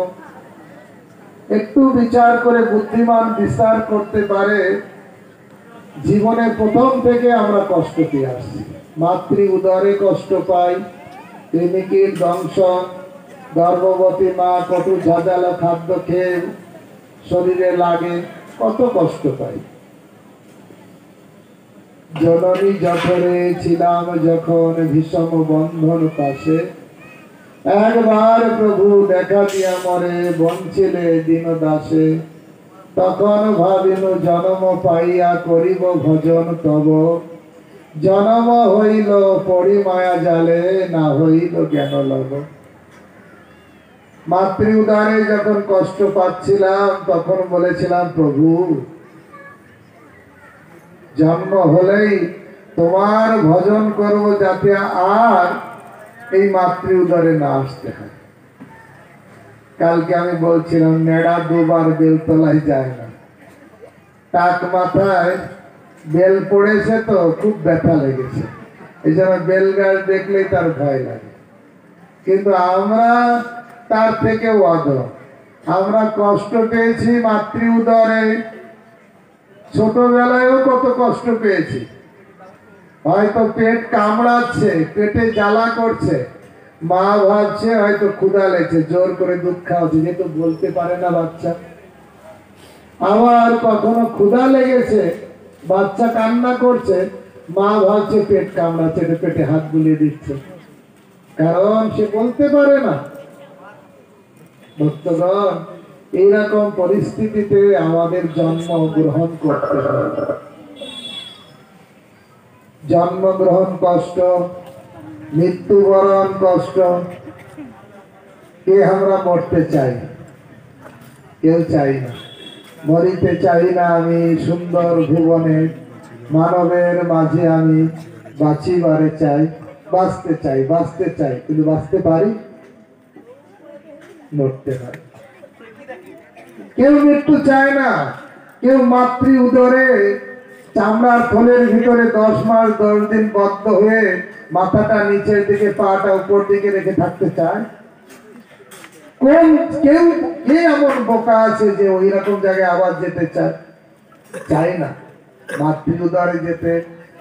একটু বিচার করে বুদ্ধিমান বিচার করতে পারে জীবনে প্রথম থেকে আমরা কষ্ট পেয়ে আসছি। মাতৃ উদরে কষ্ট পাই, প্রেমিকের দংশন, গর্ভবতী মা কটু ঝাঁঝালো খাদ্য খেয়ে শরীরে লাগে, কত কষ্ট পাই। জননী জঠরে ছিলাম যখন ভীষণ বন্ধন পাশে, একবার প্রভু দেখা দিয়া মরে বঞ্চিলে দিন দাসে। তখন ভাবিনু জন্ম পাইয়া করিব ভজন তব, জন্ম হইল পড়ি মায়া জালে, না হইল জ্ঞান লব। মাতৃ উদারে যখন কষ্ট পাচ্ছিলাম তখন বলেছিলাম প্রভু জন্ম হলেই তোমার ভজন করব যাতে আর এই মাতৃ উদারে না আসতে হয়। কালকে আমি বলছিলাম নেড়া দুবার বেলতলায় যায় না, টাক মাথায় বেল পড়েছে তো খুব ব্যথা লেগেছে, এই জন্য বেল গাছ দেখলেই তার ভয় লাগে। কিন্তু আমরা তার থেকে অধম, আমরা কষ্ট পেয়েছি মাতৃ উদরে, ছোটবেলায়ও কত কষ্ট পেয়েছি। হয়তো পেট কামড়াচ্ছে, পেটে জ্বালা করছে, মা ভাবছে হয়তো ক্ষুধা লেগেছে, জোর করে দুধ খাওয়াচ্ছে, যেহেতু বলতে পারে না বাচ্চা। আবার কখনো ক্ষুধা লেগেছে, বাচ্চা কান্না করছে, মা ভাবছে পেট কামড়াচ্ছে, পেটে হাত বুলিয়ে দিচ্ছে, কারণ সে বলতে পারে না। ভক্তগণ, এইরকম পরিস্থিতিতে আমাদের জন্ম গ্রহণ করতে হবে। জন্মগ্রহণ কষ্ট, মৃত্যুবরণ কষ্ট। কে আমরা মরতে চাই? কেউ চাই না। মরিতে চাই না আমি সুন্দর ভুবনে, মানবের মাঝে আমি বাঁচিবারে চাই। বাঁচতে চাই, বাঁচতে চাই, কিন্তু বাঁচতে পারি? মরতে পারি। কেউ মৃত্যু চায় না। কেউ মাতৃ উদরে চামড়ার থলের ভিতরে 10 মাস 10 দিন বদ্ধ হয়ে মাথাটা নিচের দিকে পাটা উপর দিকে রেখে থাকতে চায়? কেউ কে এমন বোকা আছে যে ওই রকম জায়গায় আবার যেতে চায়? চাই না। মাতৃ উদরে যেতে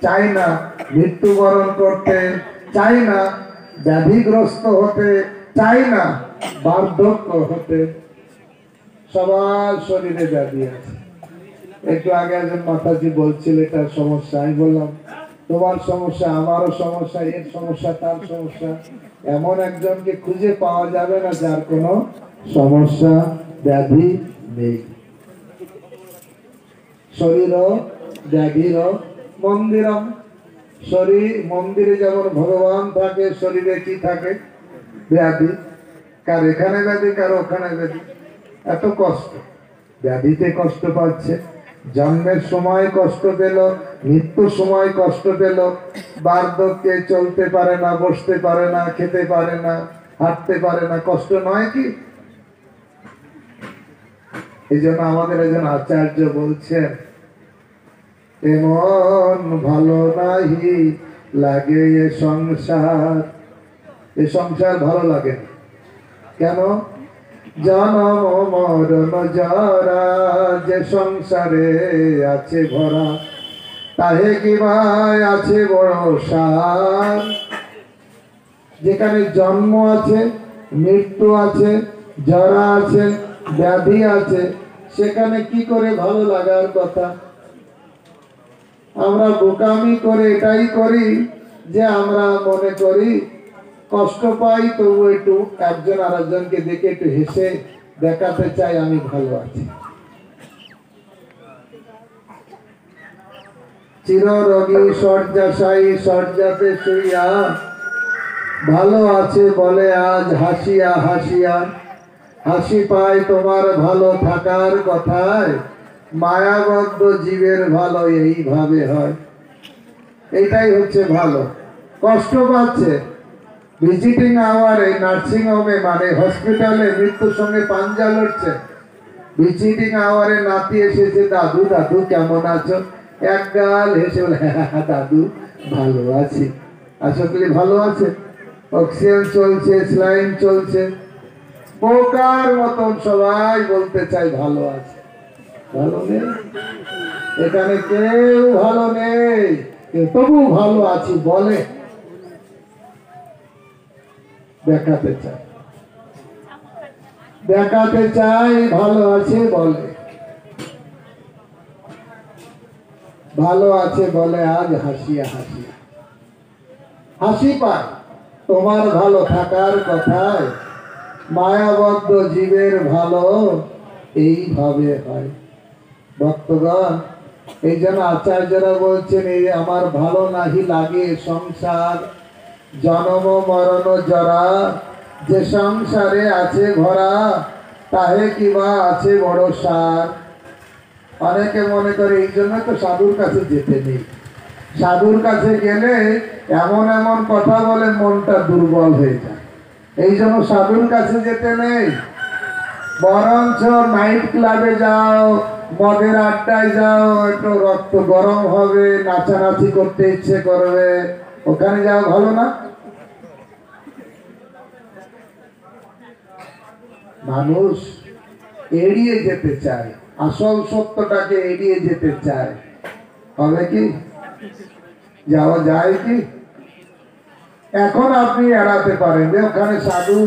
চাই না, মৃত্যুবরণ করতে চাই না, ব্যাধিগ্রস্ত হতে চাই না, বার্ধক্য হতে। সবার শরীরে ব্যাধি আছে। একটু আগে একজন মাতাজি বলছিল এটা সমস্যা, আমি বললাম তোমার সমস্যা, আমারও সমস্যা, এর সমস্যা, তার সমস্যা। এমন একজনকে খুঁজে পাওয়া যাবে না যার কোনো সমস্যা ব্যাধি নেই। শরীর ব্যাধির মন্দিরম। শরীর মন্দিরে যেমন ভগবান থাকে, শরীরে কি থাকে? ব্যাধি। কার এখানে ব্যাধি, কার ওখানে ব্যাধি। এত কষ্ট, ব্যাধিতে কষ্ট পাচ্ছে, জন্মের সময় কষ্ট পেল, মৃত্যুর সময় কষ্ট পেল, বার্ধক্যে চলতে পারে না, বসতে পারে না, খেতে পারে না, হাঁটতে পারে না। কষ্ট নয় কি? এই জন্য আমাদের একজন আচার্য বলছেন এমন ভালো নাহি লাগে এ সংসার। এ সংসার ভালো লাগে না। কেন? জনম মরণ যারা যে সংসারে আছে ভরা, তাহে কি ভাই আছে বড় সার। যেখানে জন্ম আছে, মৃত্যু আছে, জরা আছে, ব্যাধি আছে, সেখানে কি করে ভালো লাগার কথা? আমরা বোকামি করে এটাই করি যে আমরা মনে করি কষ্ট পাই, তবু একটু একজন আরেকজনকে দেখে একটু হেসে দেখাতে চাই আমি ভালো আছি। চিররোগী শয্যাশায়ী শয্যাতে শুইয়া ভালো আছে বলে আজ হাসিয়া হাসিয়া। হাসি পায় তোমার ভালো থাকার কথায়, মায়াবদ্ধ জীবের ভালো এইভাবে হয়। এইটাই হচ্ছে ভালো। কষ্ট পাচ্ছে, ভিজিটিং আওয়ারে নার্সিং হোমে মানে হসপিটালে মৃত্যুর সঙ্গে পাঞ্জা লড়ছে। ভিজিটিং আওয়ারে নাতি এসেছে, দাদু দাদু কেমন আছো? এক গাল হেসে বলে হ্যাঁ দাদু ভালো আছি। আসলে ভালো আছে? অক্সিজেন চলছে, স্লাইন চলছে, বোকার মতন সবাই বলতে চাই ভালো আছে। ভালো নেই, এখানে কেউ ভালো নেই, তবু ভালো আছি বলে, দেখাতে চাই, দেখাতে চাই ভালো আছে বলে। ভালো আছে বলে আজ হাসিয়া হাসিয়া। হাসি পায় তোমার ভালো থাকার কথায়, মায়াবদ্ধ জীবের ভালো এইভাবে হয়। ভক্তগণ, এই জন্য আচার্যরা বলছেন, এই আমার ভালো নাহি লাগে সংসার, জন্ম মরণ জরা, যে সংসারে আছে ভরা, তাহে কিবা আছে বড় সার। অনেকে মনে করে এই জন্য তো সাধুর কাছে যেতে নেই। সাধুর কাছে গেলে এমন এমন কথা বলে মনটা দুর্বল হয়ে যায়, এই জন্য সাধুর কাছে যেতে নেই। বরঞ্চ নাইট ক্লাবে যাও, মদের আড্ডায় যাও, একটু রক্ত গরম হবে, নাচানাচি করতে ইচ্ছে করবে, ওখানে যাও ভালো না? মানুষ এড়িয়ে যেতে চায়, আসল সত্যটাকে এড়িয়ে যেতে চায়। হবে কি? যাওয়া যায় কি? এখন আপনি এড়াতে পারেন যে ওখানে সাধু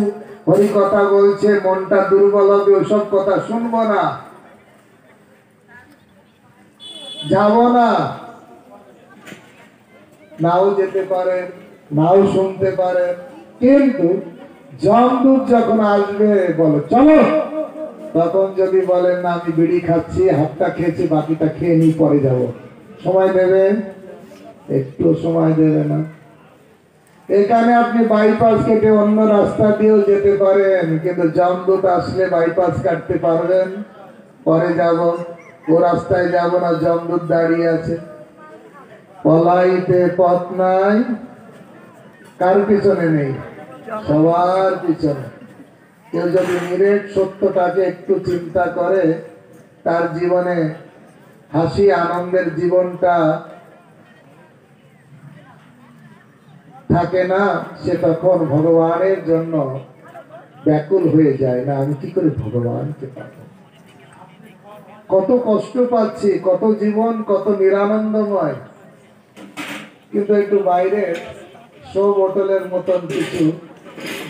হরি কথা বলছে, মনটা দুর্বল হবে, ওসব কথা শুনবো না, যাব না। নাও যেতে পারেন, নাও শুনতে পারেন, কিন্তু যমদূত যখন আসবে বলো চলো, তখন যদি বলেন না আমি বিড়ি খাচ্ছি, হাতটা খেয়েছি, বাকিটা খেয়ে নিয়ে পরে যাব, সময় দেবে? একটু সময় দেবে না। এখানে আপনি বাইপাস কেটে অন্য রাস্তা দিয়েও যেতে পারেন, কিন্তু যমদূত আসলে বাইপাস কাটতে পারবেন? পরে যাব, ও রাস্তায় যাব না, যমদূত দাঁড়িয়ে আছে। পলাইতে পথ নাই, কার পিছনে নেই? সবার পিছনে। কেউ যদি নিরেট সত্যটাকে একটু চিন্তা করে, তার জীবনে হাসি আনন্দের জীবনটা থাকে না, সে তখন ভগবানের জন্য ব্যাকুল হয়ে যায়, না আমি কি করে ভগবানকে পাবো, কত কষ্ট পাচ্ছি, কত জীবন কত নিরানন্দময়। কিন্তু একটু বাইরের শো বোতলের মতন কিছু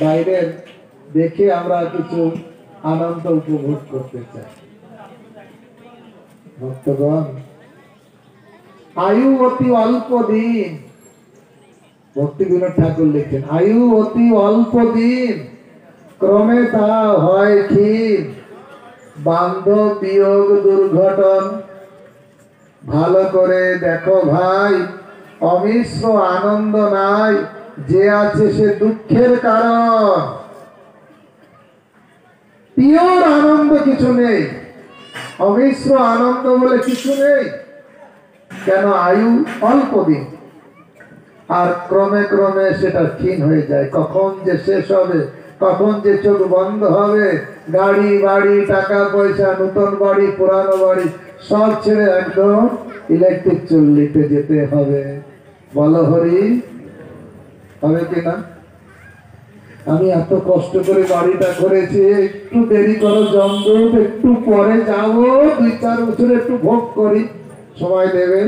বাইরের দেখে আমরা কিছু আনন্দ উপভোগ করতে চাই। ভক্তগণ, আয়ু অতি অল্প দিন, ভক্তিবিনোদ ঠাকুর লিখছেন, আয়ু অতি অল্প দিন, ক্রমে তা হয় ক্ষীণ, বান্ধব বিয়োগ দুর্ঘটন। ভালো করে দেখো ভাই, অমিশ্র আনন্দ নাই, যে আছে সে দুঃখের কারণ। পিওর আনন্দ কিছু নেই, অমিশ্র আনন্দ বলে কিছু নেই। কেন? আয়ু অল্প দিন, আর ক্রমে ক্রমে সেটা ক্ষীণ হয়ে যায়। কখন যে শেষ হবে, কখন যে চোখ বন্ধ হবে, গাড়ি বাড়ি টাকা পয়সা, নতুন বাড়ি পুরানো বাড়ি সব ছেড়ে একদম ইলেকট্রিক চুল্লিতে যেতে হবে। বলো হরি, হবে কিনা? আমি এত কষ্ট করে বাড়িটা করেছি, একটু দেরি করো যমদূত, একটু পরে যাবো, 2-4 বছর একটু ভোগ করি, সময় দেবে?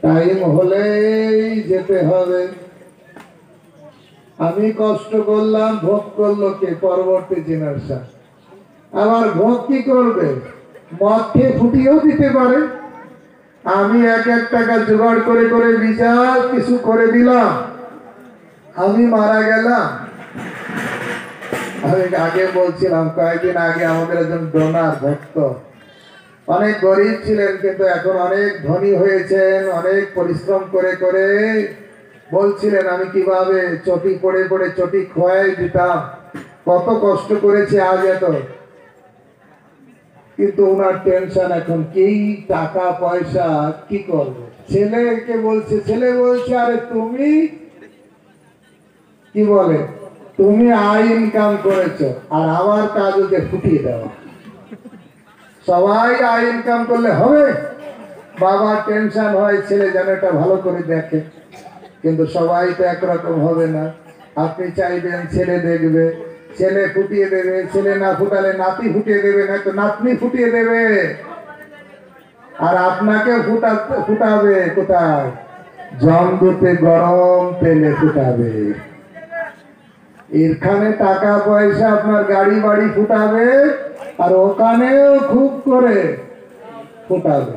টাইম হলেই যেতে হবে। আমি কষ্ট করলাম, ভোগ করলো কে? পরবর্তী জেনারেশন। আবার ভোগ কি করবে? মদ খেয়ে ফুটিয়েও দিতে পারে। আমি 1 টাকা জোগাড় করে করে বিশাল কিছু করে দিলাম, আমি মারা গেলাম। আমি আগে বলছিলাম, কয়েকদিন আগে আমাদের একজন ডোনার ভক্ত অনেক গরিব ছিলেন, কিন্তু এখন অনেক ধনী হয়েছেন। অনেক পরিশ্রম করে করে বলছিলেন আমি কিভাবে চটি পড়ে পড়ে চটি খোয়াই দিতাম, কত কষ্ট করেছে আজ এত। কিন্তু ওনার টেনশন এখন কি, টাকা পয়সা কি করবে। ছেলেকে বলছে, ছেলে বলছে আরে তুমি কি বলে, তুমি আয় ইনকাম করেছো আর আমার কাজ ওকে ফুটিয়ে দেওয়া। সবাই আয় ইনকাম করলে হবে? বাবার টেনশন হয় ছেলে যেন এটা ভালো করে দেখে, কিন্তু সবাই তো একরকম হবে না। আপনি চাইবেন ছেলে দেখবে, ছেলে ফুটিয়ে দেবে, ছেলে না ফুটালে নাতি ফুটিয়ে দেবে, না তো নাতনি ফুটিয়ে দেবে। আর আপনাকে ফুটাবে কোথায়? জমদূতে গরম তেলে ফুটাবে। এখানে টাকা পয়সা আপনার গাড়ি বাড়ি ফুটাবে, আর ওখানেও খুব করে ফুটাবে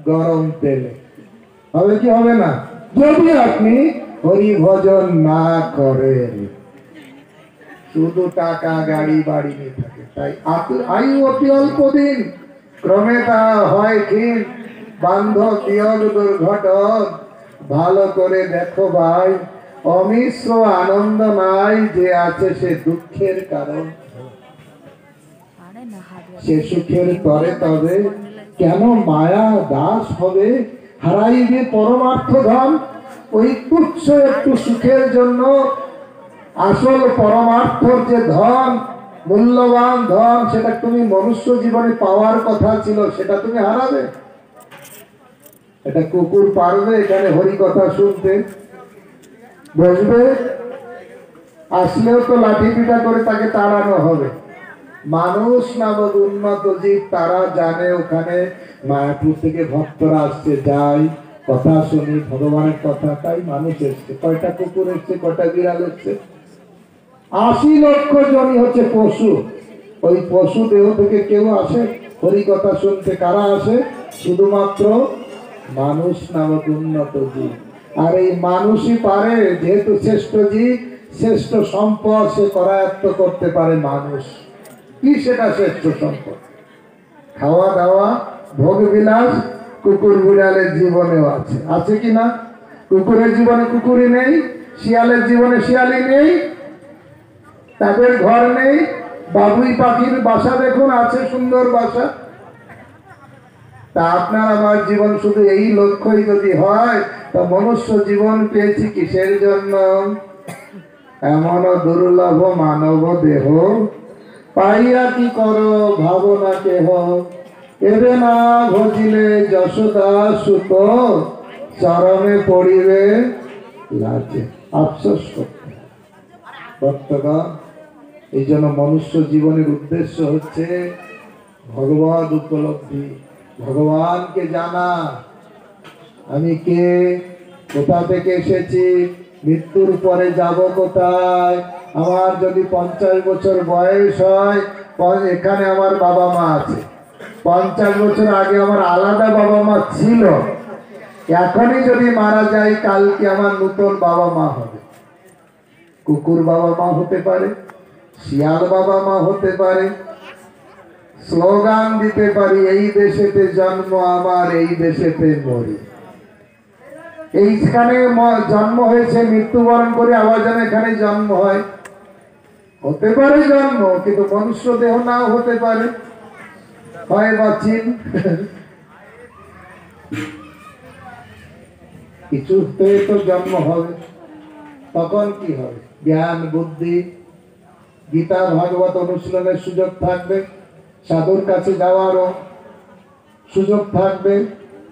গরম তেলে। হবে কি হবে না? যদি আপনি হরি ভজন না করেন, শুধু টাকা গাড়ি বাড়ি নিয়ে থাকে। তাই আয়ু অতি অল্প দিন, ক্রমে তা হয় ক্ষীণ, বান্ধব বিয়োগ দুর্ঘটন। ভালো করে দেখো ভাই, অমিশ্র আনন্দ নাই, যে আছে সে দুঃখের কারণ। সে সুখের তরে তবে কেন মায়া দাস হবে, হারাইবে পরমার্থ ধন। ওই তুচ্ছ একটু সুখের জন্য আসল পরমার্থর যে ধন, মূল্যবান ধন, সেটা তুমি মনুষ্য জীবনে পাওয়ার কথা ছিল, সেটা তুমি হারাবে। এটা কুকুর পারবে এখানে হরি কথা শুনতে? বসবে? আসলেও তো লাঠি পিটা করে তাকে তাড়ানো হবে। মানুষ নামক উন্নত জীব, তারা জানে ওখানে মায়াপুর থেকে ভক্তরা আসছে, যাই কথা শুনি ভগবানের কথা। তাই মানুষ এসছে। কয়টা কুকুর এসছে, কয়টা বিড়াল এসছে? 80 লক্ষ জনই হচ্ছে পশু। ওই পশু দেহ থেকে কেউ আসে হরি কথা শুনতে? কারা আসে? শুধুমাত্র মানুষ নামক উন্নত জীব। আর এই মানুষই পারে, যেহেতু শ্রেষ্ঠ জীব, শ্রেষ্ঠ সম্পদ সে করায়ত্ত করতে পারে। মানুষ কি সেটা শ্রেষ্ঠ সম্পদ? খাওয়া দাওয়া, ভোগ বিলাস কুকুর বিড়ালের জীবনেও আছে। আছে কি না? কুকুরের জীবনে কুকুরই নেই, শিয়ালের জীবনে শিয়ালই নেই, তাদের ঘর নেই। বাবুই পাখির বাসা দেখুন, আছে সুন্দর বাসা। তা আপনার আমার জীবন শুধু এই লক্ষ্যই যদি হয়, তা মনুষ্য জীবন পেয়েছি কিসের জন্য? এমন দুর্লভ মানব দেহ, পাইয়া কি করো ভাবনা কেহ। এবে না ভজিলে যশোদা সুত, চরমে পড়িবে লাজে। আফসোস করতে ভক্তগণ, এই জন্য মনুষ্য জীবনের উদ্দেশ্য হচ্ছে ভগবদ উপলব্ধি, ভগবানকে জানা। আমি কে, কোথা থেকে এসেছি, মৃত্যুর পরে যাব কোথায়। আমার যদি 50 বছর বয়স হয়, এখানে আমার বাবা মা আছে। 50 বছর আগে আমার আলাদা বাবা মা ছিল। এখনই যদি মারা যায়, কালকে আমার নতুন বাবা মা হবে। কুকুর বাবা মা হতে পারে, শিয়াল বাবা মা হতে পারে। স্লোগান দিতে পারি, এই দেশেতে জন্ম আমার, এই দেশেতে মরি। এইখানে জন্ম হয়েছে, মৃত্যুবরণ করে আবার যেন এখানে জন্ম হয়। হতে পারে জন্ম, কিন্তু মনুষ্য দেহ নাও হতে পারে, হয় বা চিন। কিছুতে তো জন্ম হবে। তখন কি হবে? জ্ঞান বুদ্ধি, গীতা ভাগবত অনুশীলনের সুযোগ থাকবে, সাধুর কাছে যাওয়ারও সুযোগ থাকবে,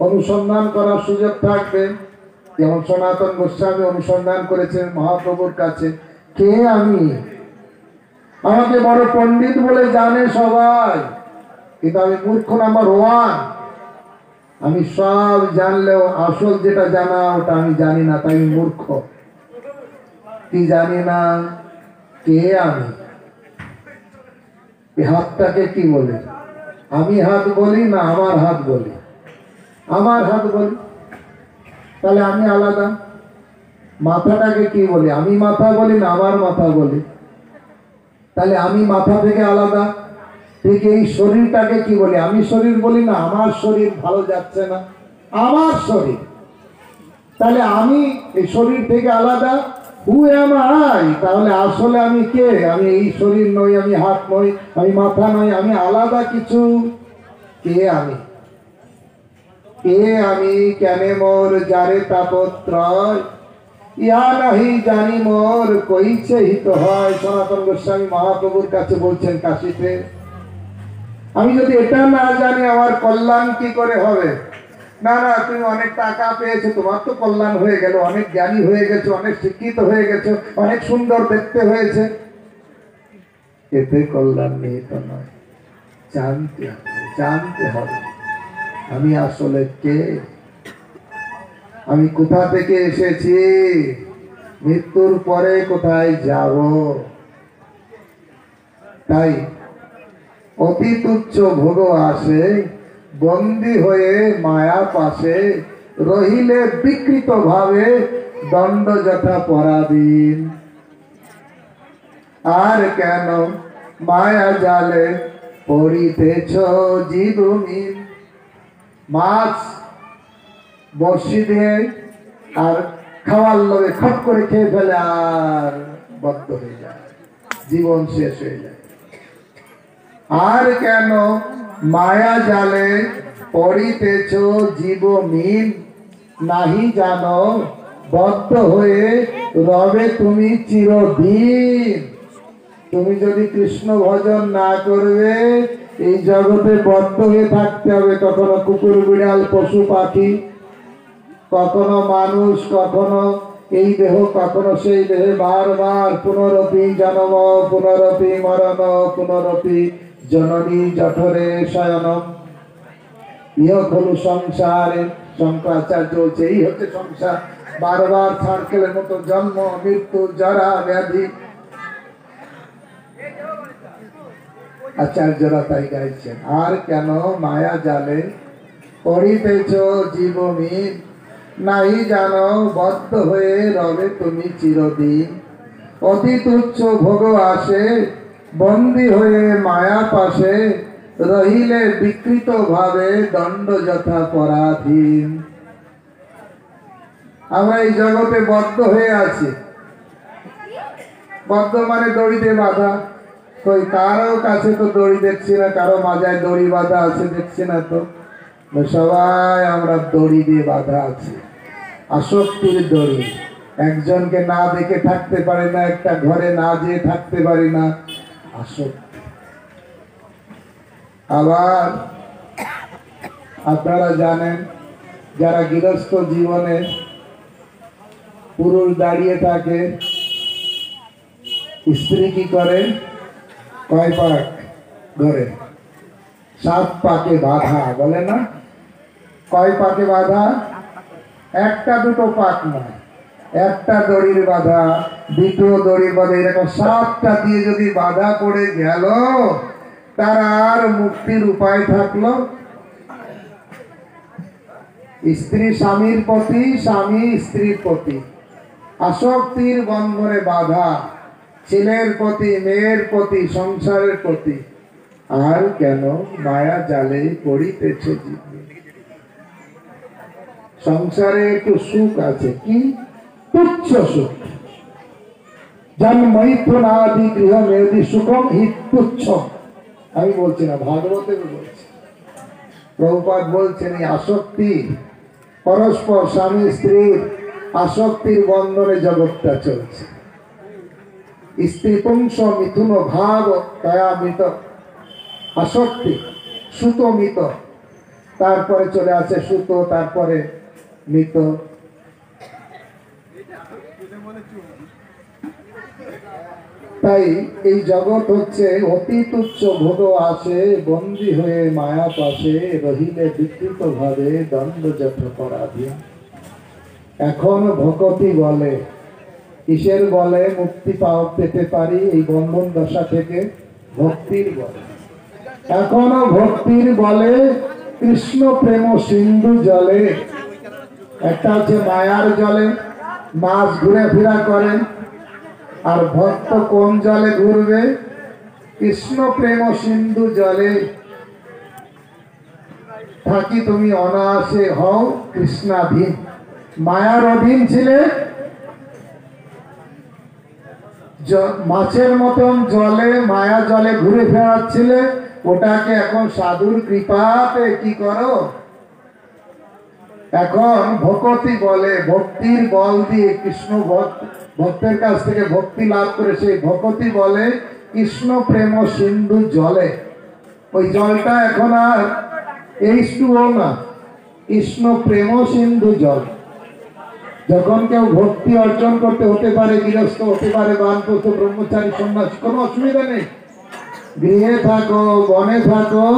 অনুসন্ধান করার সুযোগ থাকবে। যেমন সনাতন গোস্বামী অনুসন্ধান করেছেন মহাপ্রভুর কাছে, কে আমি? আমাকে বড় পণ্ডিত বলে জানে সবাই, কিন্তু আমি মূর্খ নাম্বার 1। আমি সব জানলেও আসল যেটা জানা ওটা আমি জানি না, তাই মূর্খ। কি জানি না? কে আমি? এই হাতটাকে কি বলে? আমি হাত বলি না আমার হাত বলি? আমার হাত বলি, তাহলে আমি আলাদা। মাথাটাকে কি বলি? আমি মাথা বলি না আমার মাথা বলি? তাহলে আমি মাথা থেকে আলাদা। ঠিক এই শরীরটাকে কি বলি? আমি শরীর বলি না, আমার শরীর ভালো যাচ্ছে না, আমার শরীর। তাহলে আমি এই শরীর থেকে আলাদা, হু এম আই? তাহলে আসলে আমি কে? আমি এই শরীর নই, আমি হাত নই, আমি মাথা নই, আমি আলাদা কিছু। কে আমি? কে আমি? কেনে মোর যারে তাপত্রয়, ইহা নাহি জানি মোর কইছে হিত হয়। সনাতন গোস্বামী মহাপ্রভুর কাছে বলছেন কাশীতে, আমি যদি এটা না জানি আমার কল্যাণ কি করে হবে? না না, তুমি অনেক টাকা পেয়েছো, তোমার তো কল্যাণ হয়ে গেল, অনেক জ্ঞানী হয়ে গেছো, অনেক শিক্ষিত হয়ে গেছো, অনেক সুন্দর দেখতে হয়েছে, এতে কল্যাণ নিহিত নয়। জানতে হবে আমি আসলে কে, আমি কোথা থেকে এসেছি, মৃত্যুর পরে কোথায় যাব। তাই অতি তুচ্ছ ভোগ আসে, বন্দী হয়ে মায়া পাশে, রহিলে বিকৃত ভাবে দণ্ড যথা পরাধীন। আর কেন মায়া জালে পড়িতেছ জীবনীন? মাছ বড়শি দিয়ে আর খাওয়ার লোভে খট করে খেয়ে ফেলে আর বদ্ধ হয়ে যায়, জীবন শেষ হয়ে যায়। আর কেন মায়া জালে পড়িতেছ জীবনীন? নাহি জানো বদ্ধ হয়ে রবে তুমি চিরদিন। তুমি যদি কৃষ্ণ ভজন না করবে, এই জগতে বদ্ধ হয়ে থাকতে হবে। কখনো কুকুর বিড়াল পশু পাখি, কখনো মানুষ, কখনো এই দেহ, কখনো সেই দেহে, বারবার পুনরপি জন্ম, পুনরপি মরণ, পুনরপি জননী জঠরে শয়নম। ইহ হলো সংসারে, শঙ্করাচার্য বলছে এই হচ্ছে সংসার, বারবার সার্কেলের মতো জন্ম মৃত্যু জরা ব্যাধি। আচার্যরা তাই গাইছেন। আর কেন মায়া জালে পড়িতেছ জীবনীন? নাই জানো বদ্ধ হয়ে রবে তুমি চিরদিন। অতি তুচ্ছ ভোগ আসে, বন্দী হয়ে মায়া পাশে, রহিলে বিকৃত ভাবে দণ্ড যথা পরাধীন। আমরা এই জগতে বদ্ধ হয়ে আছি। বদ্ধ মানে দড়িতে বাঁধা। কই কারো কাছে তো দড়ি দেখছি না, কারো মাজায় দড়ি বাঁধা আছে দেখছি না তো। সবাই আমরা দড়ি দিয়ে বাঁধা আছি, আসক্তির দড়ি। একজনকে না দেখে থাকতে পারি না, একটা ঘরে না যেয়ে থাকতে পারি না, আসক্তি। আবার আপনারা জানেন, যারা গৃহস্থ জীবনে পুরুষ দাঁড়িয়ে থাকে, স্ত্রী কি করে? কয় পাক ধরে? 7 পাকে বাঁধা, বলে না? কয় পাকে বাঁধা? একটা দুটো পাক নয়, একটা দড়ির বাঁধা, দ্বিতীয় দড়ির বাঁধা, এরকম 7টা দিয়ে যদি বাঁধা পড়ে গেল, তার আর মুক্তির উপায় থাকলো? স্ত্রী স্বামীর প্রতি, স্বামী স্ত্রীর প্রতি, আসক্তির বন্ধনে বাঁধা, ছেলের প্রতি, মেয়ের প্রতি, সংসারের প্রতি। আর কেন মায়া জালে পড়িতেছ জীবনে? সংসারে একটু সুখ আছে, কি? তুচ্ছ সুখ। জন্মৈথুনাদি গৃহ মেদি সুখম হি তুচ্ছ। আমি বলছি না, ভাগবতে বলছি। প্রভুপাদ বলছেন এই আসক্তি, পরস্পর স্বামী স্ত্রীর আসক্তির বন্ধনে জগৎটা চলছে। স্ত্রী পুংস মিথুন ভাব দয়া মৃত, আসক্তি সুত মৃত, তারপরে চলে আসে সুত, তারপরে মৃত। তাই এই জগৎ হচ্ছে অতি তুচ্ছ ভোগ আসে, বন্দী হয়ে মায়া পাশে, রহিলে বিকৃত ভাবে দণ্ড যথ পরাধীন। এখন ভকতি বলে, কিসের বলে মুক্তি পেতে পারি এই বন্ধন দশা থেকে? ভক্তির বলে। এখনো ভক্তির বলে কৃষ্ণ প্রেম সিন্ধু জলে। একটা হচ্ছে মায়ার জলে, মাছ ঘুরে ফিরা করে, আর ভক্ত কোন জলে ঘুরবে? কৃষ্ণ প্রেম সিন্ধু জলে থাকি তুমি অনায়াসে হও কৃষ্ণাধীন। মায়ার অধীন ছিলে, মাছের মতন জলে, মায়া জলে ঘুরে ফেরাচ্ছিলে, ওটাকে এখন সাধুর কৃপাতে কি করো, এখন ভক্তি বলে, ভক্তির বল দিয়ে কৃষ্ণ ভক্তের কাছ থেকে ভক্তি লাভ করে সেই ভক্তি বলে কৃষ্ণ প্রেম সিন্ধু জলে। ওই জলটা এখন আর H2O না, কৃষ্ণ প্রেম সিন্ধু জল। যখন কেউ ভক্তি অর্জন করতে হতে পারে, গৃহস্থ হতে পারে, বানপ্রস্থ, ব্রহ্মচারী, সন্ন্যাসী, কোনো অসুবিধা নেই। গৃহে থাকো, বনে থাকো,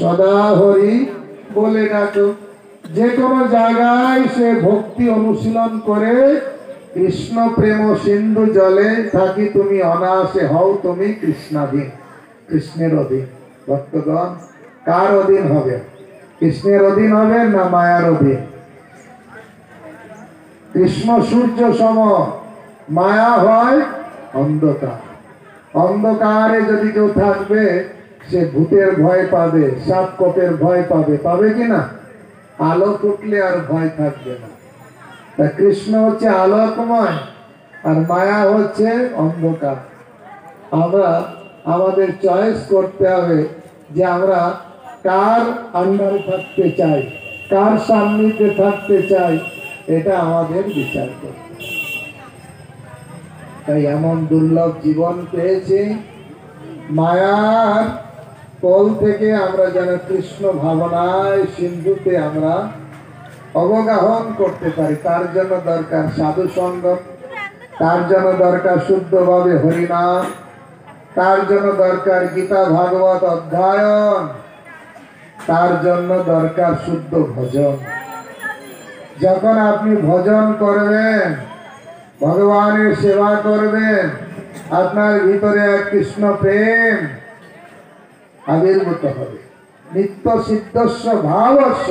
সদা হরি বলে ডাকো। যে কোনো জায়গায় সে ভক্তি অনুশীলন করে কৃষ্ণ প্রেম সিন্ধু জলে থাকি তুমি অনায়াসে হও তুমি কৃষ্ণাধীন, কৃষ্ণের অধীন। ভক্তগণ কার অধীন হবে? কৃষ্ণের অধীন হবে না মায়ার অধীন? কৃষ্ণ সূর্য সম, মায়া হয় অন্ধকার। অন্ধকারে যদি কেউ থাকবে সে ভূতের ভয় পাবে, সাপ কপের ভয় পাবে, পাবে কিনা? আলো ফুটলে আর ভয় থাকবে না। তা কৃষ্ণ হচ্ছে আলোকময় আর মায়া হচ্ছে অন্ধকার। আমরা আমাদের চয়েস করতে হবে যে আমরা কার আন্ডারে থাকতে চাই, কার সান্নিধ্যে থাকতে চাই, এটা আমাদের বিচার করতে। তাই এমন দুর্লভ জীবন পেয়েছি, মায়ার কোল থেকে আমরা যেন কৃষ্ণ ভাবনায় সিন্ধুতে আমরা অবগাহন করতে পারি। তার জন্য দরকার সাধু সঙ্গ, তার জন্য দরকার শুদ্ধভাবে হরিনাম, তার জন্য দরকার গীতা ভাগবত অধ্যয়ন, তার জন্য দরকার শুদ্ধ ভজন। যখন আপনি ভজন করবেন, ভগবানের সেবা করবেন, আপনার ভিতরে এক কৃষ্ণ প্রেম আবির্ভূত হবে। নিত্য সিদ্ধস্য ভাবস্য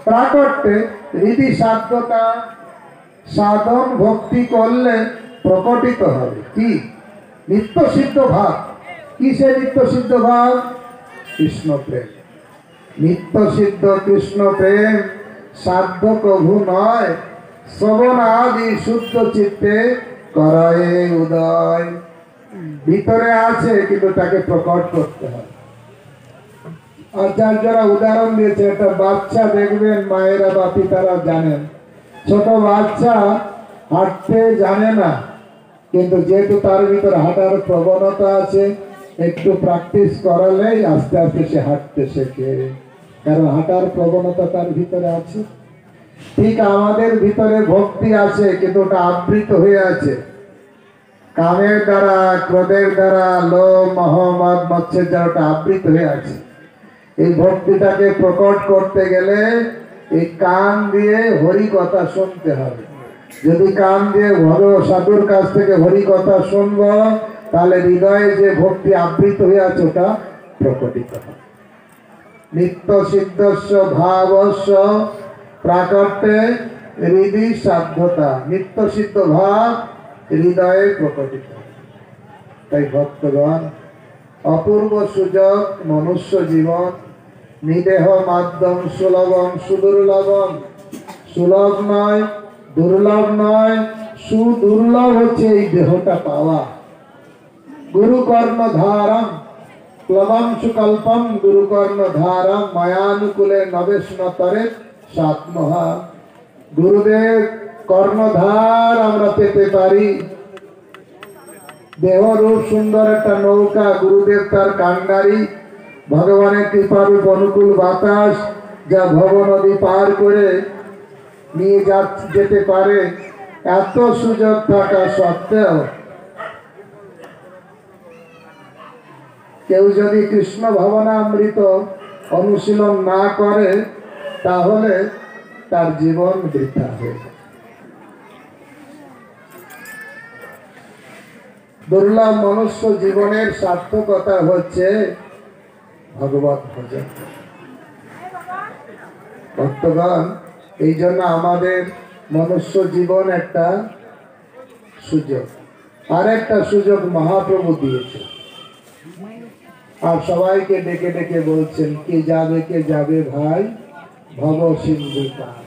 প্রাকট্যে হৃদি সাধ্যতা। সাধন ভক্তি করলে প্রকটিত হবে কি? নিত্য সিদ্ধ ভাব। কিসে নিত্য সিদ্ধ ভাব? কৃষ্ণ প্রেম। নিত্য সিদ্ধ কৃষ্ণ প্রেম সাধ্য প্রভু নয়, শ্রবণ আদি শুদ্ধ চিত্তে করায় উদয়। ভিতরে আছে কিন্তু তাকে প্রকট করতে হয়। আচার্যরা উদাহরণ দিয়েছে, একটা বাচ্চা দেখবেন, মায়েরা বা পিতারা জানেন, ছোট বাচ্চা হাঁটতে জানে না, কিন্তু যেহেতু তার ভিতরে হাঁটার প্রবণতা আছে, একটু প্র্যাকটিস করালেই আস্তে আস্তে সে হাঁটতে শেখে, কারণ হাঁটার প্রবণতা তার ভিতরে আছে। ঠিক আমাদের ভিতরে ভক্তি আছে কিন্তু ওটা আবৃত হয়ে আছে কামের দ্বারা, ক্রোধের দ্বারা, লোভ, মোহ, মদ, মৎসের দ্বারা ওটা আবৃত হয়ে আছে। এই ভক্তিটাকে প্রকট করতে গেলে এই কান দিয়ে হরি কথা শুনতে হবে। যদি কান দিয়ে সাধুর কাছ থেকে হরি কথা শুনব, তাহলে হৃদয়ে যে ভক্তি আবৃত হয়ে আছে ওটা প্রকটিত হবে। নিত্য সিদ্ধস্য ভাবস্য প্রাকট্যে হৃদি সাধ্যতা। নিত্য সিদ্ধ ভাব হৃদয়ে প্রকটিত। তাই ভক্তগণ, অপূর্ব সুযোগ মনুষ্য জীবন, নিদেহ মাধ্যম সুলভম সুদুর্লভম। সুলভ নয়, দুর্লভ নয়, সুদুর্লভ হচ্ছে এই দেহটা পাওয়া। গুরু কর্ণ ধারম প্লবম সুকল্পম, গুরু কর্ণ ধারম মায়ানুকূলে নবেশনতরে সাত্মহা। গুরুদেব কর্ণধার আমরা পেতে পারি। দেহ রূপ সুন্দর একটা নৌকা, গুরুদেব তার কান্ডারি। ভগবানের কৃপারূপ অনুকূল বাতাস যা ভব নদী পার করে নিয়ে যেতে পারে। এত সুযোগ থাকা সত্ত্বেও কেউ যদি কৃষ্ণ ভাবনামৃত অনুশীলন না করে, তাহলে তার জীবন বৃথা হয়ে যায়। দুর্লভ মনুষ্য জীবনের সার্থকতা হচ্ছে ভগবত ভজন। ভক্তগণ, এই জন্য আমাদের মনুষ্য জীবন একটা সুযোগ। আর একটা সুযোগ মহাপ্রভু দিয়েছে। আর সবাইকে ডেকে ডেকে বলছেন, কে যাবে ভাই ভব সিন্ধু পার,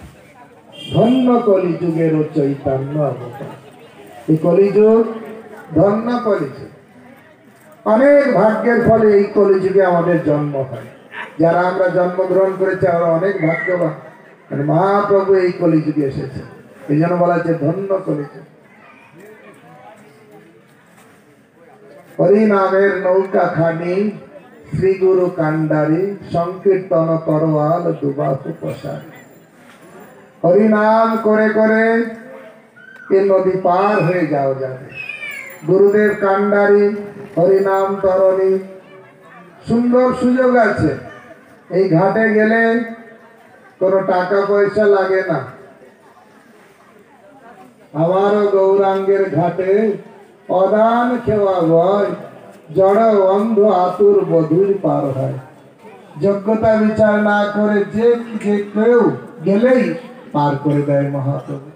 ধন্য কলিযুগের চৈতন্য অবতার। এই কলিযুগ ধন্য কলিযুগ, অনেক ভাগ্যের ফলে এই কলিযুগে আমাদের জন্ম হয়। যারা আমরা জন্মগ্রহণ করেছি আমরা অনেক ভাগ্যবান, মানে মহাপ্রভু এই কলিযুগে এসেছে, এই জন্য বলা হচ্ছে ধন্য কলিযুগ। হরিনামের নৌকা খানি, শ্রী গুরু কান্ডারি, সংকীর্তন তরোয়াল দুবাহু প্রসারী। হরিনাম করে করে এ নদী পার হয়ে যাওয়া যাবে। গুরুদেব কান্ডারি, হরিনাম তরণী, সুন্দর সুযোগ আছে। এই ঘাটে গেলে কোনো টাকা পয়সা লাগে না। আমারও গৌরাঙ্গের ঘাটে অদান খেওয়া ভয়, জড় অন্ধ আতুর বধুর পার হয়। যোগ্যতা বিচার না করে যে কেউ গেলেই পার করে দেয় মহাপ্রভু।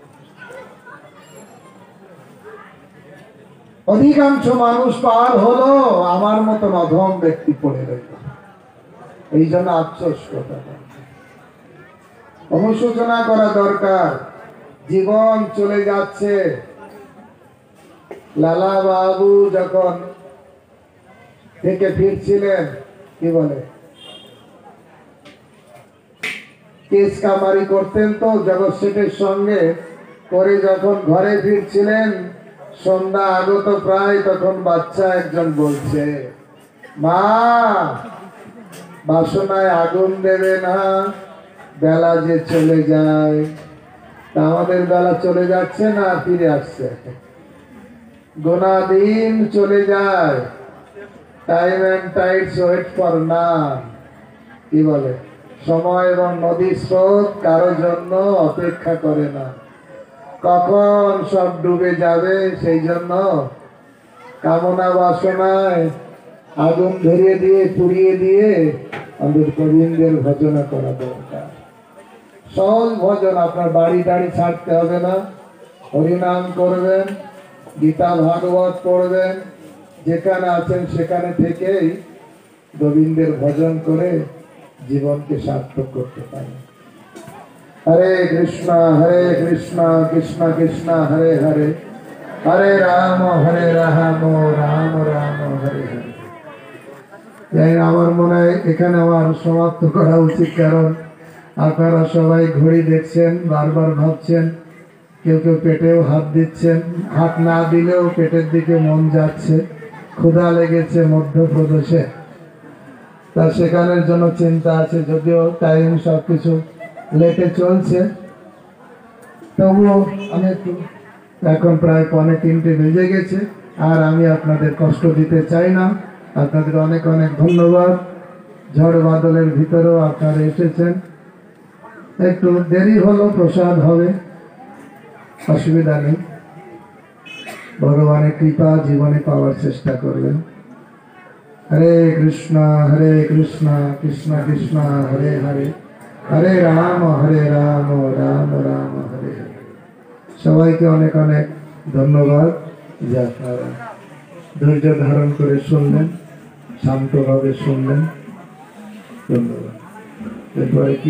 অধিকাংশ মানুষ পার হলো, আমার মতন অধম ব্যক্তি পড়ে রইল। এই জন্য আফসোস কথা, অনুশোচনা করা দরকার। জীবন চলে যাচ্ছে। লালা বাবু যখন থেকে ফিরছিলেন, কি বলে, কেস কামারি করতেন তো জগৎ শেঠের সঙ্গে করে, যখন ঘরে ফিরছিলেন সন্ধ্যা আগত প্রায়, তখন বাচ্চা একজন বলছে, মা বাসনায় আগুন দেবে না, বেলা যে চলে যায়। তা আমাদের বেলা চলে যাচ্ছে না ফিরে আসছে, গোনা দিন চলে যায়। Time and tides wait for none, কি বলে, সময় এবং নদী স্রোত কারো জন্য অপেক্ষা করে না। কখন সব ডুবে যাবে, সেই জন্য কামনা বাসনায় আগুন ধরিয়ে দিয়ে পুড়িয়ে দিয়ে আমাদের গোবিন্দের ভজনা করা দরকার। সহজ ভজন, আপনার বাড়ি টাড়ি ছাড়তে হবে না। হরিনাম করবেন, গীতা ভাগবত পড়বেন, যেখানে আছেন সেখানে থেকেই গোবিন্দের ভজন করে জীবনকে সার্থক করতে পারেন। হরে কৃষ্ণ কৃষ্ণ কৃষ্ণ হরে হরে, হরে রাম রাম রাম হরে হরে। আমার মনে হয় এখানে আমার সমাপ্ত করা উচিত, কারণ আপনারা সবাই ঘড়ি দেখছেন, বারবার ভাবছেন, কেউ কেউ পেটেও হাত দিচ্ছেন, হাত না দিলেও পেটের দিকে মন যাচ্ছে। ক্ষুধা লেগেছে মধ্যপ্রদেশে, তা সেখানের জন্য চিন্তা আছে। যদিও টাইম সবকিছু লেটে চলছে, তবুও আমি একটু, এখন প্রায় 2:45 বেজে গেছে, আর আমি আপনাদের কষ্ট দিতে চাই না। আপনাদের অনেক অনেক ধন্যবাদ। ঝড় বাদলের ভিতরেও আপনারা এসেছেন, একটু দেরি হলো, প্রসাদ হবে, অসুবিধা নেই। ভগবানের কৃপা জীবনে পাওয়ার চেষ্টা করবেন। হরে কৃষ্ণ কৃষ্ণ কৃষ্ণ হরে হরে, হরে রাম রাম রাম হরে হরে। সবাইকে অনেক অনেক ধন্যবাদ যে আপনারা ধৈর্য ধারণ করে শুনলেন, শান্তভাবে শুনলেন। ধন্যবাদ। এরপরে কি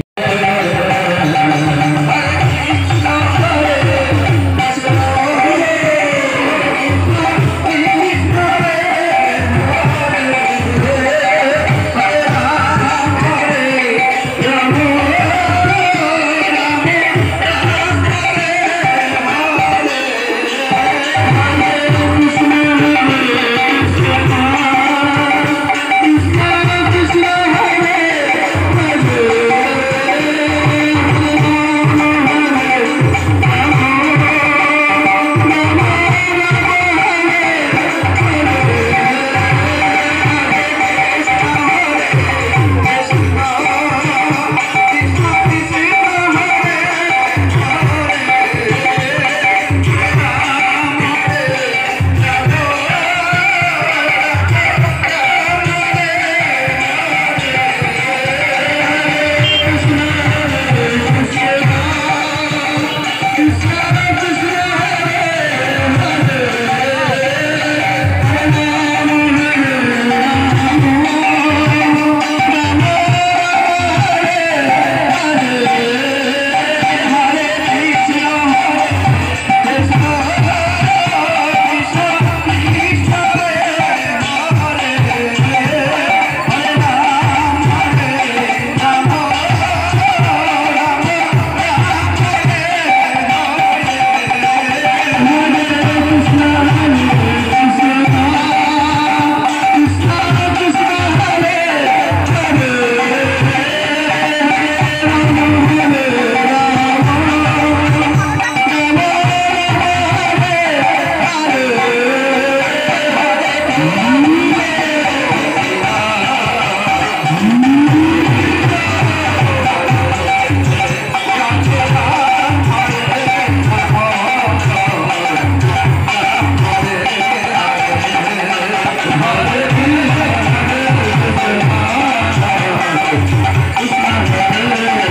কৃষ্ণ হরে